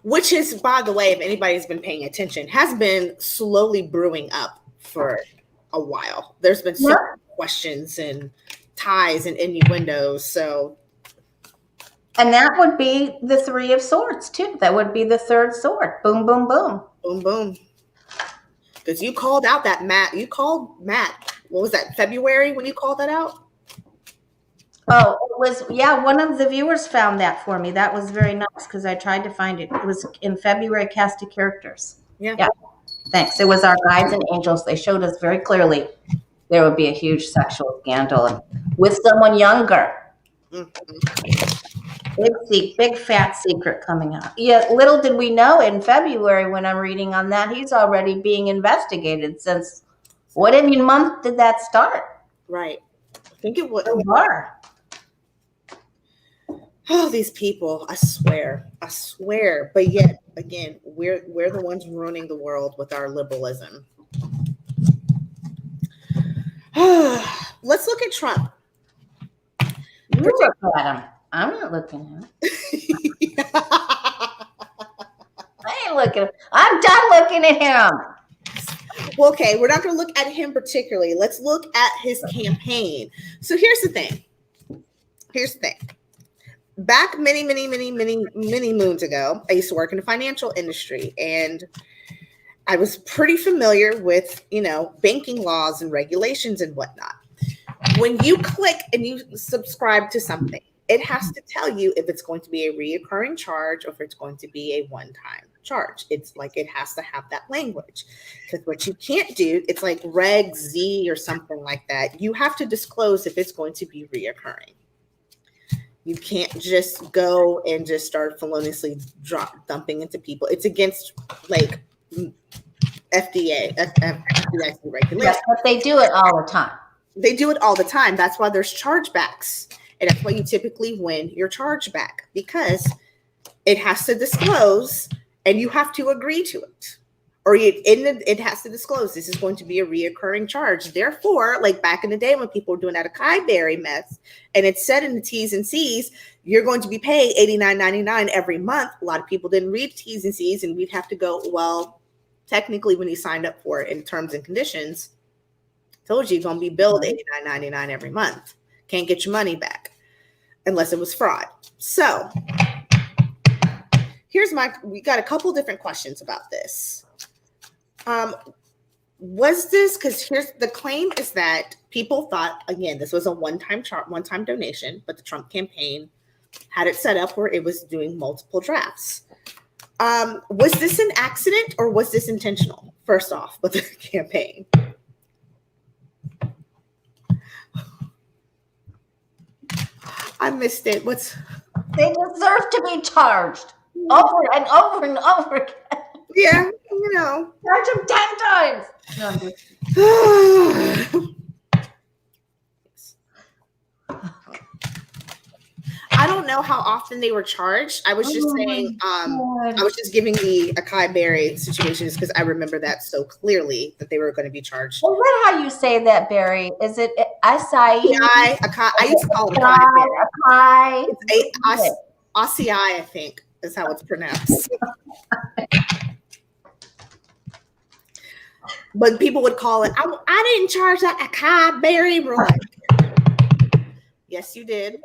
Which is, by the way, if anybody's been paying attention, has been slowly brewing up for a while. There's been so many questions and ties and innuendos. So, and that would be the Three of Swords too. That would be the third sword. Boom, boom, boom, boom, boom. Because you called out that Matt. You called Matt. What was that? February when you called that out? Oh, it was, one of the viewers found that for me. That was very nice because I tried to find it. It was in February, Cast of Characters. Yeah. Thanks. It was our guides and angels. They showed us very clearly there would be a huge sexual scandal with someone younger. Big fat secret coming out. Yeah, little did we know in February when I'm reading on that, he's already being investigated since, what month did that start? Right. I think it was. Oh, these people, I swear. But yet, again, we're the ones ruining the world with our liberalism. Let's look at Trump. You look at him. I'm not looking at him. I ain't looking. I'm done looking at him. Well, okay, we're not going to look at him particularly. Let's look at his campaign. So here's the thing. Back many moons ago, I used to work in the financial industry, and I was pretty familiar with, banking laws and regulations and whatnot. When you click and you subscribe to something, it has to tell you if it's going to be a reoccurring charge or if it's going to be a one-time charge. It's like it has to have that language, because what you can't do, it's like Reg Z or something like that. You have to disclose if it's going to be reoccurring. You can't just go and just start feloniously dumping into people. It's against like FDIC regulations. Yes, but they do it all the time. They do it all the time. That's why there's chargebacks. And that's why you typically win your chargeback, because it has to disclose and you have to agree to it. Or it has to disclose this is going to be a reoccurring charge. Therefore, like back in the day when people were doing that acai berry mess, and it said in the T's and C's, you're going to be paid $89.99 every month. A lot of people didn't read T's and C's, and we'd have to go, well, technically when you signed up for it in terms and conditions, told you you're going to be billed $89.99 every month. Can't get your money back unless it was fraud. So we got a couple different questions about this. Was this, because here's the claim is that people thought, again, this was a one-time donation, but the Trump campaign had it set up where it was doing multiple drafts. Was this an accident or was this intentional? First off, with the campaign. I missed it. They deserve to be charged over and over and over again. Yeah, Charge them 10 times. No, I'm just... I don't know how often they were charged. I was just saying, I was just giving the acai berry situation just because I remember that so clearly that they were going to be charged. Is that how you say that, Barry? Is it acai? I used to call it acai. It's acai, I think, is how it's pronounced. But people would call it, I didn't charge that acai berry. We're like, yes, you did.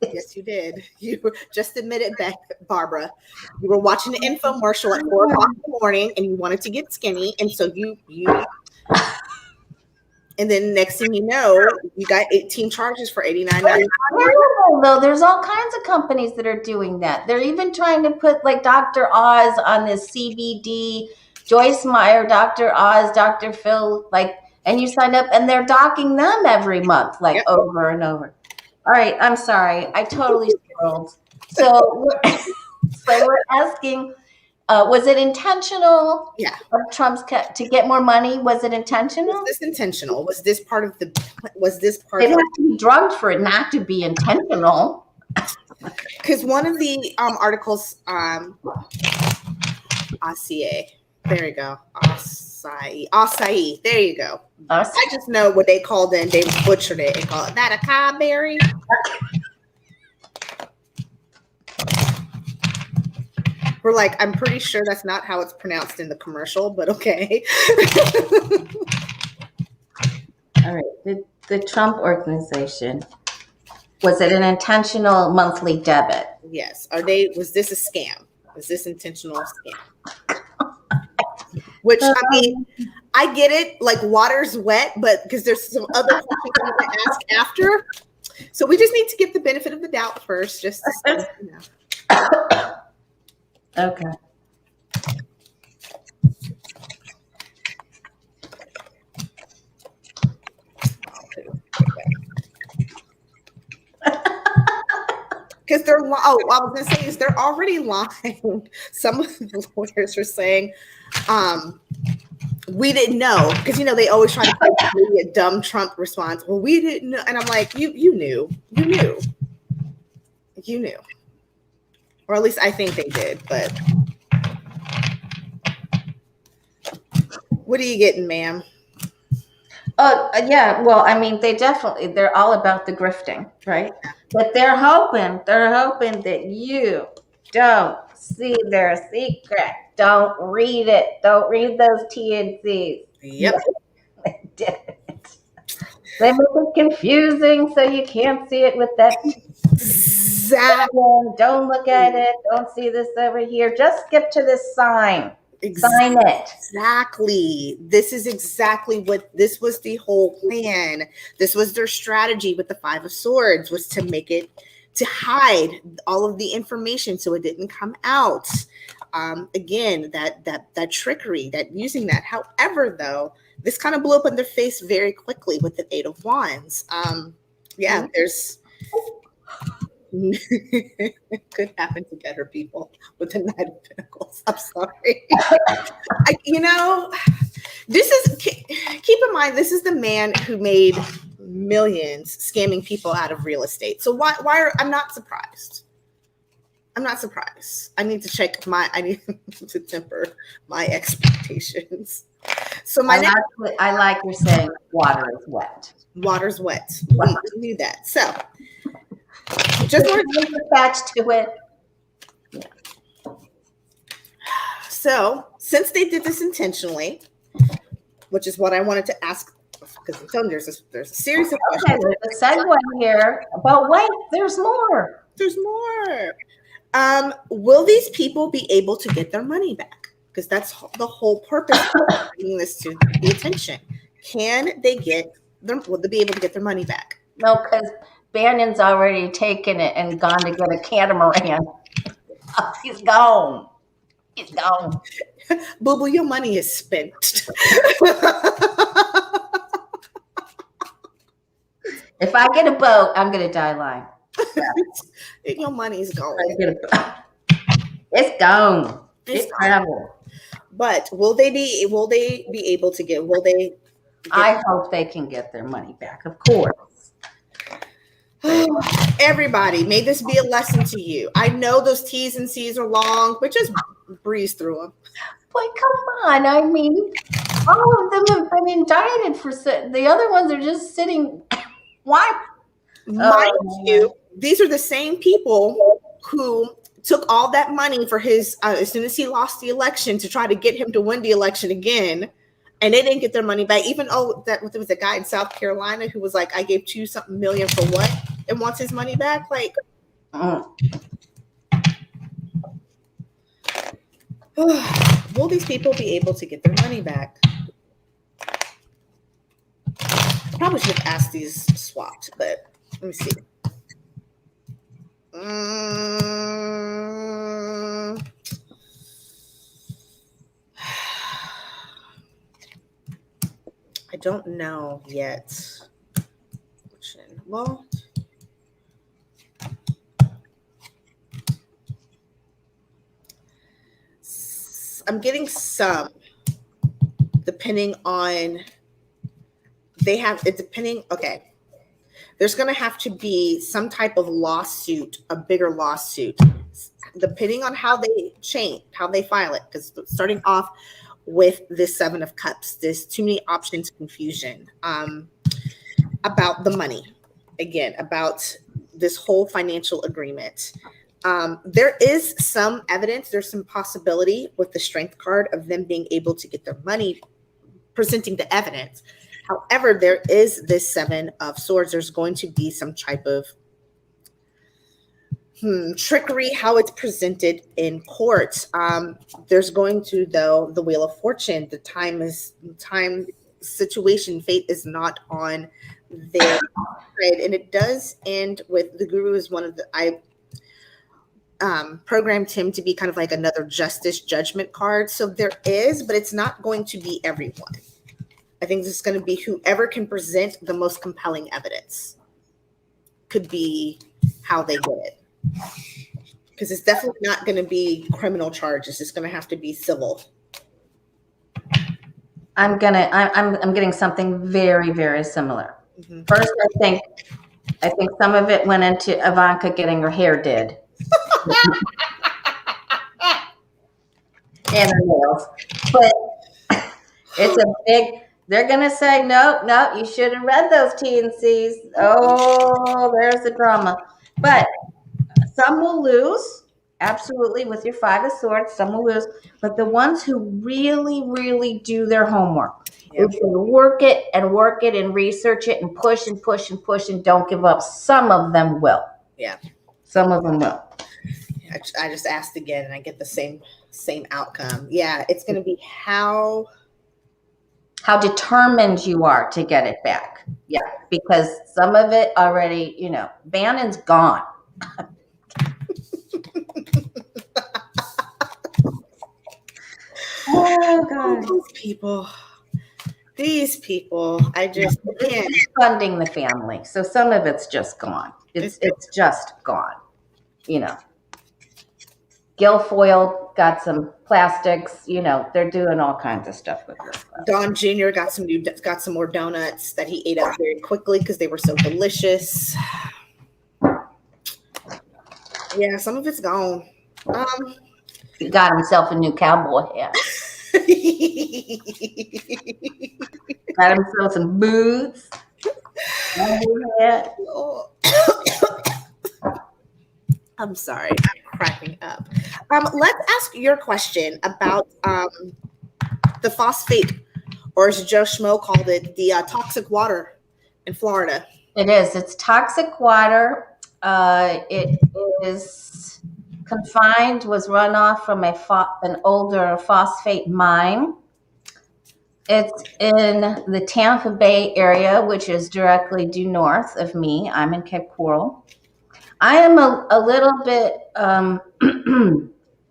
Yes, you did. You just admitted back, Barbara. You were watching the infomercial at 4 o'clock in the morning and you wanted to get skinny. And so you and then next thing you know, you got 18 charges for $89.99. Though there's all kinds of companies that are doing that. They're even trying to put like Dr. Oz on this CBD, Joyce Meyer, Dr. Oz, Dr. Phil, and you sign up and they're docking them every month, over and over. All right, I'm sorry. I totally scrolled. So we're asking, was it intentional? Yeah. Of Trump's to get more money? Was it intentional? Was this intentional? Was this part of It have to be drugged for it not to be intentional. Because one of the articles, ACA, there you go. Acai. There you go. I just know what they called it and they butchered it and called it that acai berry. We're like, I'm pretty sure that's not how it's pronounced in the commercial, but okay. All right. The Trump organization, was it an intentional monthly debit? Yes. Was this a scam? Was this intentional scam? Which, I mean, I get it, like water's wet, but because there's some other questions we need to ask after. So we just need to get the benefit of the doubt first, just to see, Okay. Because I was going to say is they're already lying. Some of the lawyers are saying, we didn't know, because they always try to put maybe a dumb Trump response. Well, we didn't know, and I'm like, you knew, or at least I think they did. But what are you getting, ma'am? Yeah. Well, I mean, they're all about the grifting, right? But they're hoping that you don't see their secret. Don't read it. Don't read those TNCs. Yep. They did it. They make it confusing so you can't see it with that. Exactly. Don't look at it. Don't see this over here. Just skip to this sign. Sign it. Exactly. This is exactly what this was, the whole plan. This was their strategy with the Five of Swords, was to make it, to hide all of the information so it didn't come out. Again, that trickery, that using that. However, though, this kind of blew up in their face very quickly with the Eight of Wands. There's could happen to better people with the Knight of Pentacles. I'm sorry. This is, keep in mind, this is the man who made millions scamming people out of real estate. So I'm not surprised. I'm not surprised. I need to temper my expectations. So I like you're saying water is wet. Water's wet. We knew that. So just want to attach to it. Yeah. So since they did this intentionally, which is what I wanted to ask, because I'm telling you, there's a series of questions. There's a segue here, but wait, there's more. There's more. Will these people be able to get their money back? Because that's the whole purpose of bringing this to the attention. Will they be able to get their money back? No, because Bannon's already taken it and gone to get a catamaran. He's gone. He's gone. Boo boo, your money is spent. If I get a boat, I'm going to die lying. Your money's gone. It's gone. It's traveled. But will they be able to get? I hope they can get their money back. Of course. Everybody, may this be a lesson to you. I know those T's and C's are long, but just breeze through them. But come on, I mean, all of them have been indicted for the other ones are just sitting. Why? Mind you, these are the same people who took all that money for his as soon as he lost the election to try to get him to win the election again, and they didn't get their money back. Even there was a guy in South Carolina who was like, "I gave $2 million for what?" and wants his money back. Like, will these people be able to get their money back? I probably should have asked these swapped, but let me see. I don't know yet. Well, I'm getting some, depending on, okay. There's going to have to be some type of lawsuit, a bigger lawsuit, depending on how they file it. Because starting off with this Seven of Cups, there's too many options, confusion about the money. Again, about this whole financial agreement. There is some evidence, there's some possibility with the Strength card of them being able to get their money, presenting the evidence. However, there is this Seven of Swords. There's going to be some type of trickery, how it's presented in court. There's going to, though, the Wheel of Fortune. The time situation, fate is not on their side, and it does end with the Guru is one of the programmed him to be kind of like another justice judgment card. So there is, but it's not going to be everyone. I think this is going to be whoever can present the most compelling evidence could be how they get it. Because it's definitely not going to be criminal charges. It's going to have to be civil. I'm getting something very, very similar. Mm-hmm. First, I think some of it went into Ivanka getting her hair did. And her nails. But it's a big, they're going to say, no, you should have read those T&Cs. Oh, there's the drama. But some will lose, absolutely, with your 5 of Swords. Some will lose, but the ones who really, really do their homework, Yep. if they work it and research it and push and push and push and don't give up, some of them will. Yeah. Some of them will. I just asked again, and I get the same outcome. Yeah, it's going to be how determined you are to get it back. Yeah, because some of it already, Bannon's gone. Oh God! These people. I just can't. Funding the family, so some of it's just gone. It's just gone. Guilfoyle got some plastics. They're doing all kinds of stuff with this. Don Jr. got some more donuts that he ate up very quickly because they were so delicious. Yeah, some of it's gone. He got himself a new cowboy hat. Got himself some boots. I'm sorry, I'm cracking up. Let's ask your question about the phosphate, or as Joe Schmo called it, the toxic water in Florida. It is. It's toxic water. It is confined, was runoff from an older phosphate mine. It's in the Tampa Bay area, which is directly due north of me. I'm in Cape Coral. I am a little bit, I'm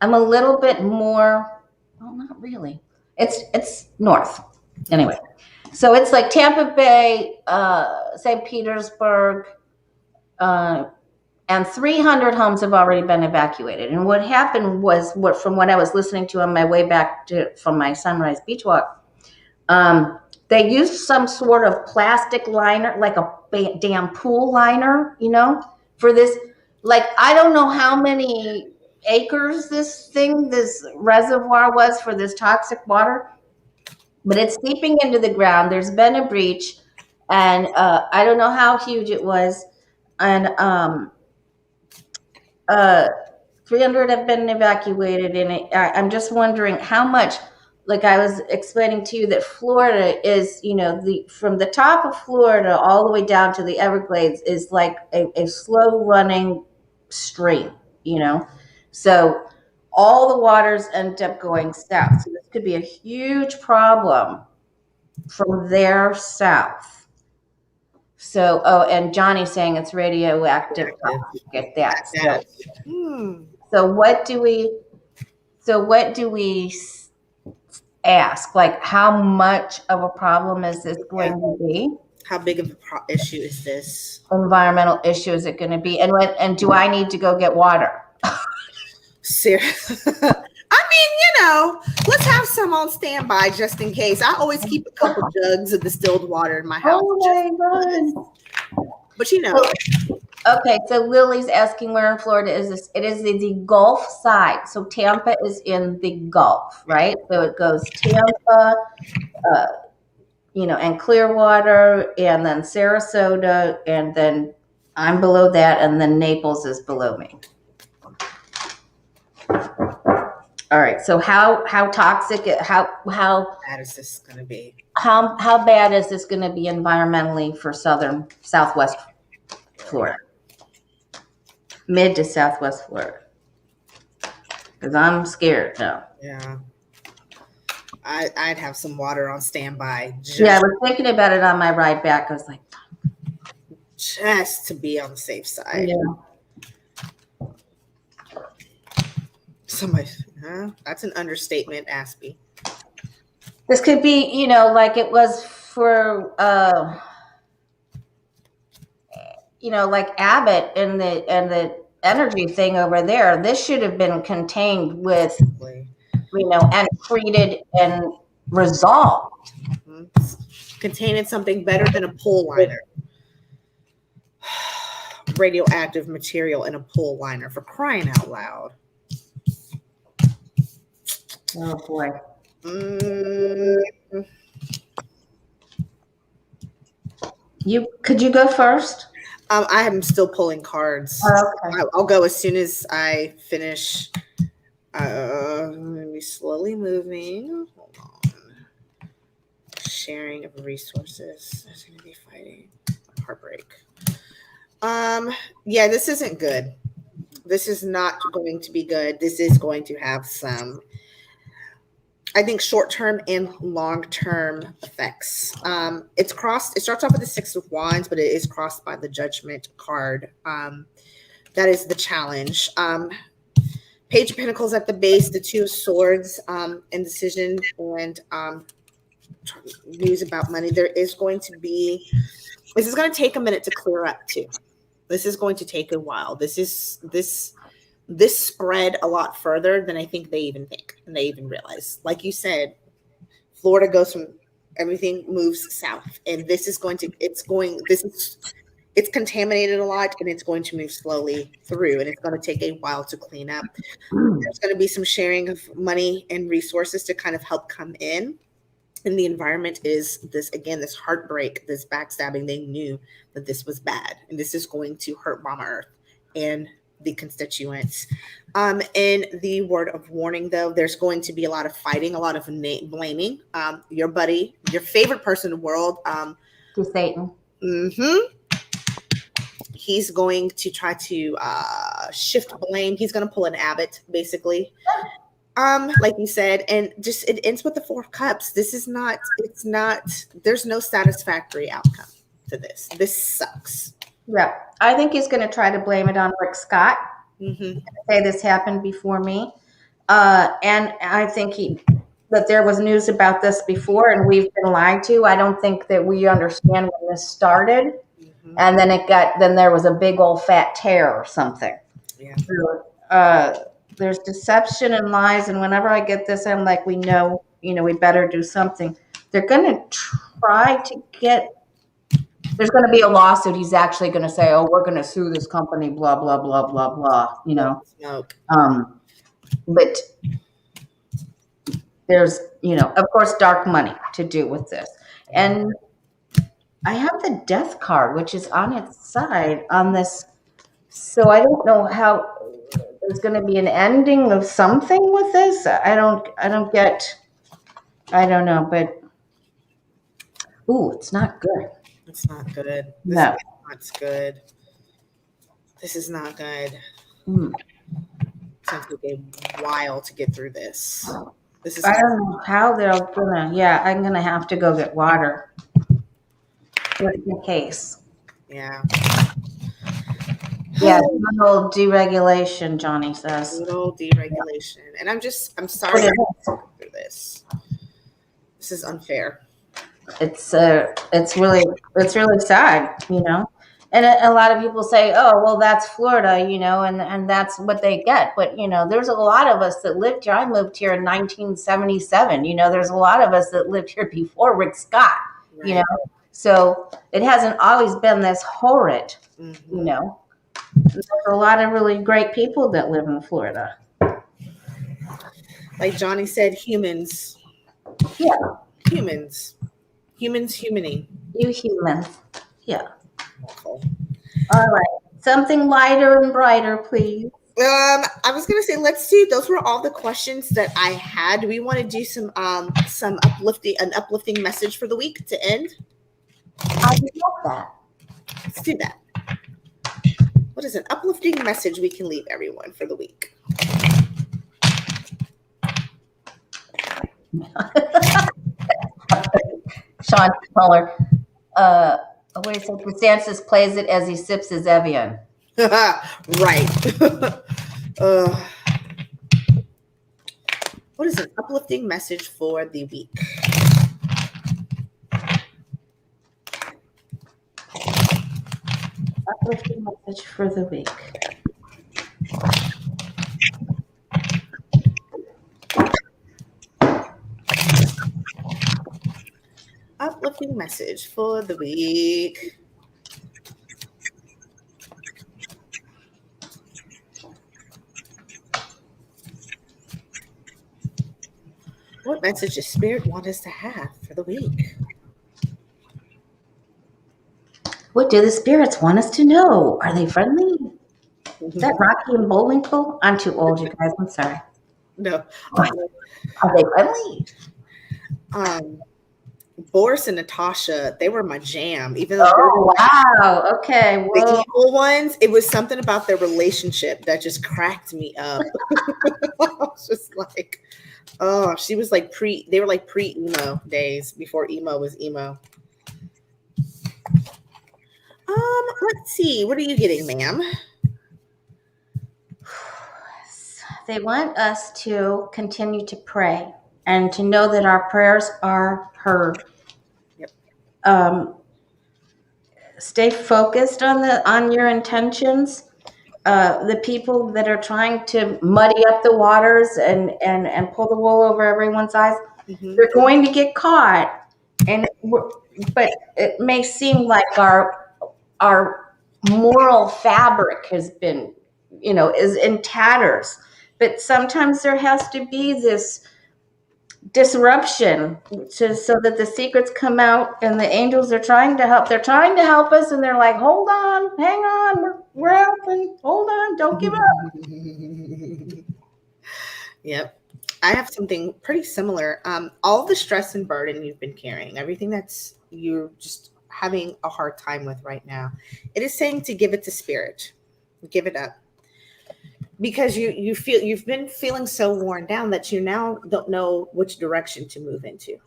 a little bit more, well, not really. It's north. Anyway, so it's like Tampa Bay, St. Petersburg, and 300 homes have already been evacuated. And what happened was, from what I was listening to on my way back from my Sunrise Beach walk, they used some sort of plastic liner, like a damn pool liner, for this. Like, I don't know how many acres this reservoir was for this toxic water, but it's seeping into the ground. There's been a breach, and I don't know how huge it was. And 300 have been evacuated, and I'm just wondering how much. Like I was explaining to you, that Florida is, from the top of Florida all the way down to the Everglades is like a slow running stream, So all the waters end up going south. So this could be a huge problem from there south. So, and Johnny's saying it's radioactive. Get that. So what do we ask? Like, how much of a problem is this going to be? How big of an issue is this? Environmental issue is it going to be? And do I need to go get water? Seriously. I mean, let's have some on standby just in case. I always keep a couple jugs of distilled water in my house. Oh my God. But Okay, so Lily's asking where in Florida is this? It is the Gulf side. So Tampa is in the Gulf, right? So it goes Tampa, and Clearwater, and then Sarasota, and then I'm below that, and then Naples is below me. All right. So how toxic? How bad is this going to be? How bad is this going to be environmentally for southwest Florida, mid to southwest Florida? Because I'm scared now. Yeah. I'd have some water on standby. I was thinking about it on my ride back. I was like, just to be on the safe side. Yeah. Somebody, that's an understatement, Aspie. This could be, like it was for, like Abbott and the energy thing over there. This should have been contained with, and treated and resolved. Mm-hmm. Containing something better than a pole liner. Radioactive material in a pole liner, for crying out loud. Oh boy. Could you go first? I am still pulling cards. Okay. I'll go as soon as I finish. I'm gonna be slowly moving. Hold on. Sharing of resources. There's gonna be fighting. Heartbreak. Yeah, this isn't good. This is not going to be good. This is going to have some, I think, short-term and long-term effects. It's crossed. It starts off with the Six of Wands, but it is crossed by the Judgment card. That is the challenge. Page of Pentacles at the base, the Two of Swords, indecision, and news about money. There is going to be. This is going to take a minute to clear up too. This is going to take a while. This spread a lot further than I think they even think and they even realize. Like you said, Florida goes from everything moves south, and this is going to it's contaminated a lot, and it's going to move slowly through, and it's going to take a while to clean up. There's going to be some sharing of money and resources to kind of help come in. And the environment is this, again, this heartbreak, this backstabbing. They knew that this was bad, and this is going to hurt Mama Earth and the constituents. In the word of warning, though, there's going to be a lot of fighting, a lot of blaming. Your buddy, your favorite person in the world. To Satan. He's going to try to shift blame. He's going to pull an Abbott, basically. Like you said, and just it ends with the Four of Cups. This is not, it's not, there's no satisfactory outcome to this. This sucks. Yeah. I think he's going to try to blame it on Rick Scott. Say this happened before me. And I think that there was news about this before and we've been lied to. I don't think that we understand when this started. And then then there was a big old fat tear or something. Yeah. So, there's deception and lies, and whenever I get this, I'm like, we know, we better do something. They're going to try to there's going to be a lawsuit. He's actually going to say, oh, we're going to sue this company, blah, blah, blah, blah, blah, Smoke. But there's, of course, dark money to do with this. And I have the Death card, which is on its side on this. So I don't know how there's going to be an ending of something with this. I don't know, but it's not good. It's not good. No. It's good. This is not good. It's going to take a while to get through this. I don't know how they're gonna. Yeah, I'm gonna have to go get water just in case. Yeah. Yeah, good old deregulation, Johnny says. Good old deregulation. And I'm sorry to go through this. This is unfair. It's really sad, And a lot of people say, oh, well, that's Florida, and that's what they get. But, there's a lot of us that lived here. I moved here in 1977. There's a lot of us that lived here before Rick Scott, Right. So it hasn't always been this horrid, There's a lot of really great people that live in Florida. Like Johnny said, humans. Yeah. Humans humaning. You humans. Yeah. Awful. All right. Something lighter and brighter, please. I was gonna say those were all the questions that I had. Do we want to do some uplifting message for the week to end? I would love that. Let's do that. What is an uplifting message we can leave everyone for the week? Sean Muller. What he said, DeSantis plays it as he sips his Evian. Right. What is an uplifting message for the week? Uplifting message for the week. Uplifting message for the week. What message does Spirit want us to have for the week? What do the spirits want us to know? Are they friendly? Is that Rocky and Bullwinkle? I'm too old, you guys. I'm sorry. No. Are they friendly? Boris and Natasha, they were my jam. Even though Oh, wow. Okay. the Whoa. evil ones, it was something about their relationship that just cracked me up. I was just like, oh, she was like they were like pre-emo days before emo was emo. Let's see. What are you getting, ma'am? They want us to continue to pray and to know that our prayers are heard. Yep. Stay focused on your intentions. The people that are trying to muddy up the waters and pull the wool over everyone's eyes, they're going to get caught. But it may seem like our moral fabric has been, is in tatters. But sometimes there has to be this disruption so that the secrets come out, and the angels are trying to help. They're trying to help us, and they're like, hold on, hang on, we're helping. Hold on, don't give up. Yep. I have something pretty similar. All the stress and burden you've been carrying, everything that's you're just having a hard time with right now, it is saying to give it to spirit. Give it up. Because you've been feeling so worn down that you now don't know which direction to move into.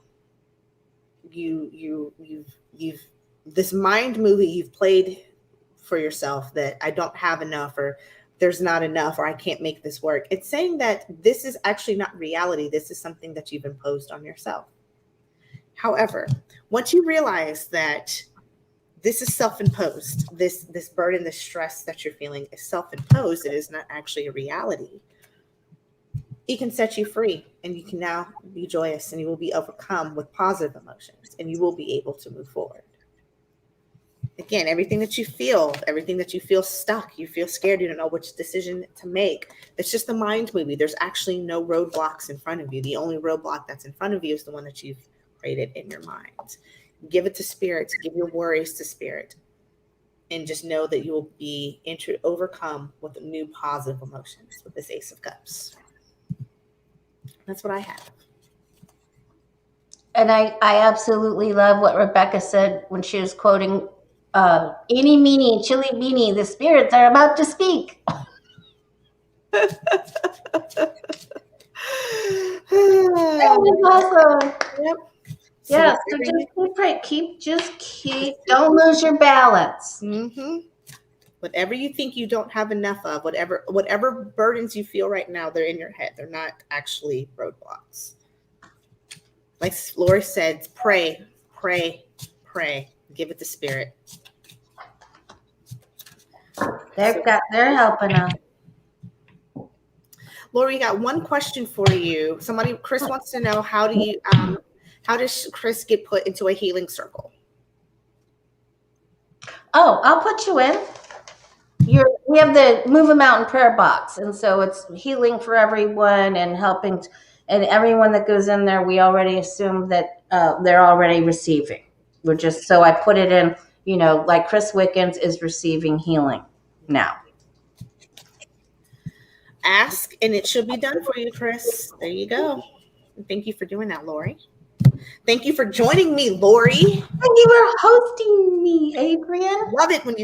You've this mind movie you've played for yourself that I don't have enough, or there's not enough, or I can't make this work. It's saying that this is actually not reality. This is something that you've imposed on yourself. However, once you realize that this is self-imposed, this burden, this stress that you're feeling is self-imposed, it is not actually a reality, it can set you free, and you can now be joyous, and you will be overcome with positive emotions, and you will be able to move forward. Again, everything that you feel stuck, you feel scared, you don't know which decision to make, it's just a mind movie. There's actually no roadblocks in front of you. The only roadblock that's in front of you is the one that you've created in your mind. Give it to spirit, give your worries to spirit, and just know that you will be overcome with new positive emotions with this Ace of Cups. That's what I have. And I absolutely love what Rebecca said when she was quoting, eeny, meeny, chili beanie, the spirits are about to speak. That was awesome. Yep. Yeah, so just keep, don't lose your balance. Mm-hmm. Whatever you think you don't have enough of, whatever burdens you feel right now, they're in your head. They're not actually roadblocks. Like Lori said, pray, pray, pray. Give it to spirit. They're helping us. Lori, got one question for you. Chris wants to know, how does Chris get put into a healing circle? Oh, I'll put you in. We have the Move a Mountain prayer box, and so it's healing for everyone and helping, and everyone that goes in there, we already assume that they're already receiving. So I put it in, like Chris Wickens is receiving healing now. Ask, and it should be done for you, Chris. There you go. Thank you for doing that, Lori. Thank you for joining me, Lori. Thank you for hosting me, Adrian. Love it when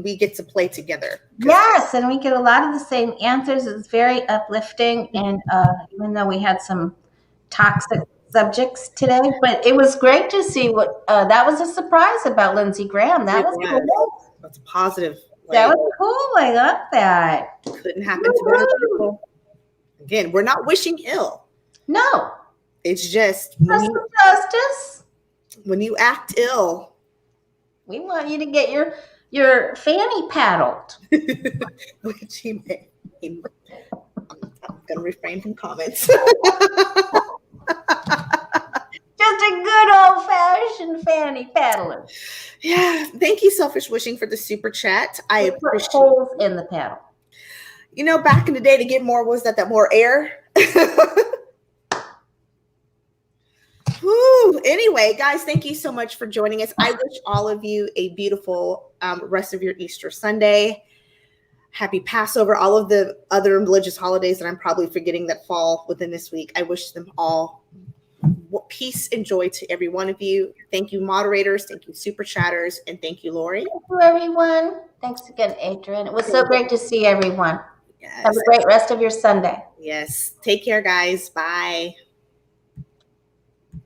we get to play together. Yes, and we get a lot of the same answers. It's very uplifting, and even though we had some toxic subjects today, but it was great to see what that was a surprise about Lindsey Graham. That was cool. That's positive. That was cool. I love that. Couldn't happen to better people. Again, we're not wishing ill. No. It's just justice. When you act ill, we want you to get your fanny paddled. Which he may. I'm gonna refrain from comments. Just a good old-fashioned fanny paddling. Yeah. Thank you, Selfish Wishing, for the super chat. I appreciate holes in the paddle. Back in the day, to get more, that more air? Woo, Anyway, guys, thank you so much for joining us. I wish all of you a beautiful rest of your Easter Sunday. Happy Passover, all of the other religious holidays that I'm probably forgetting that fall within this week. I wish them all peace and joy to every one of you. Thank you, moderators. Thank you, super chatters. And thank you, Lori. Thank you, everyone. Thanks again, Adrian. It was so great to see everyone. Yes. Have a great rest of your Sunday. Yes. Take care, guys. Bye.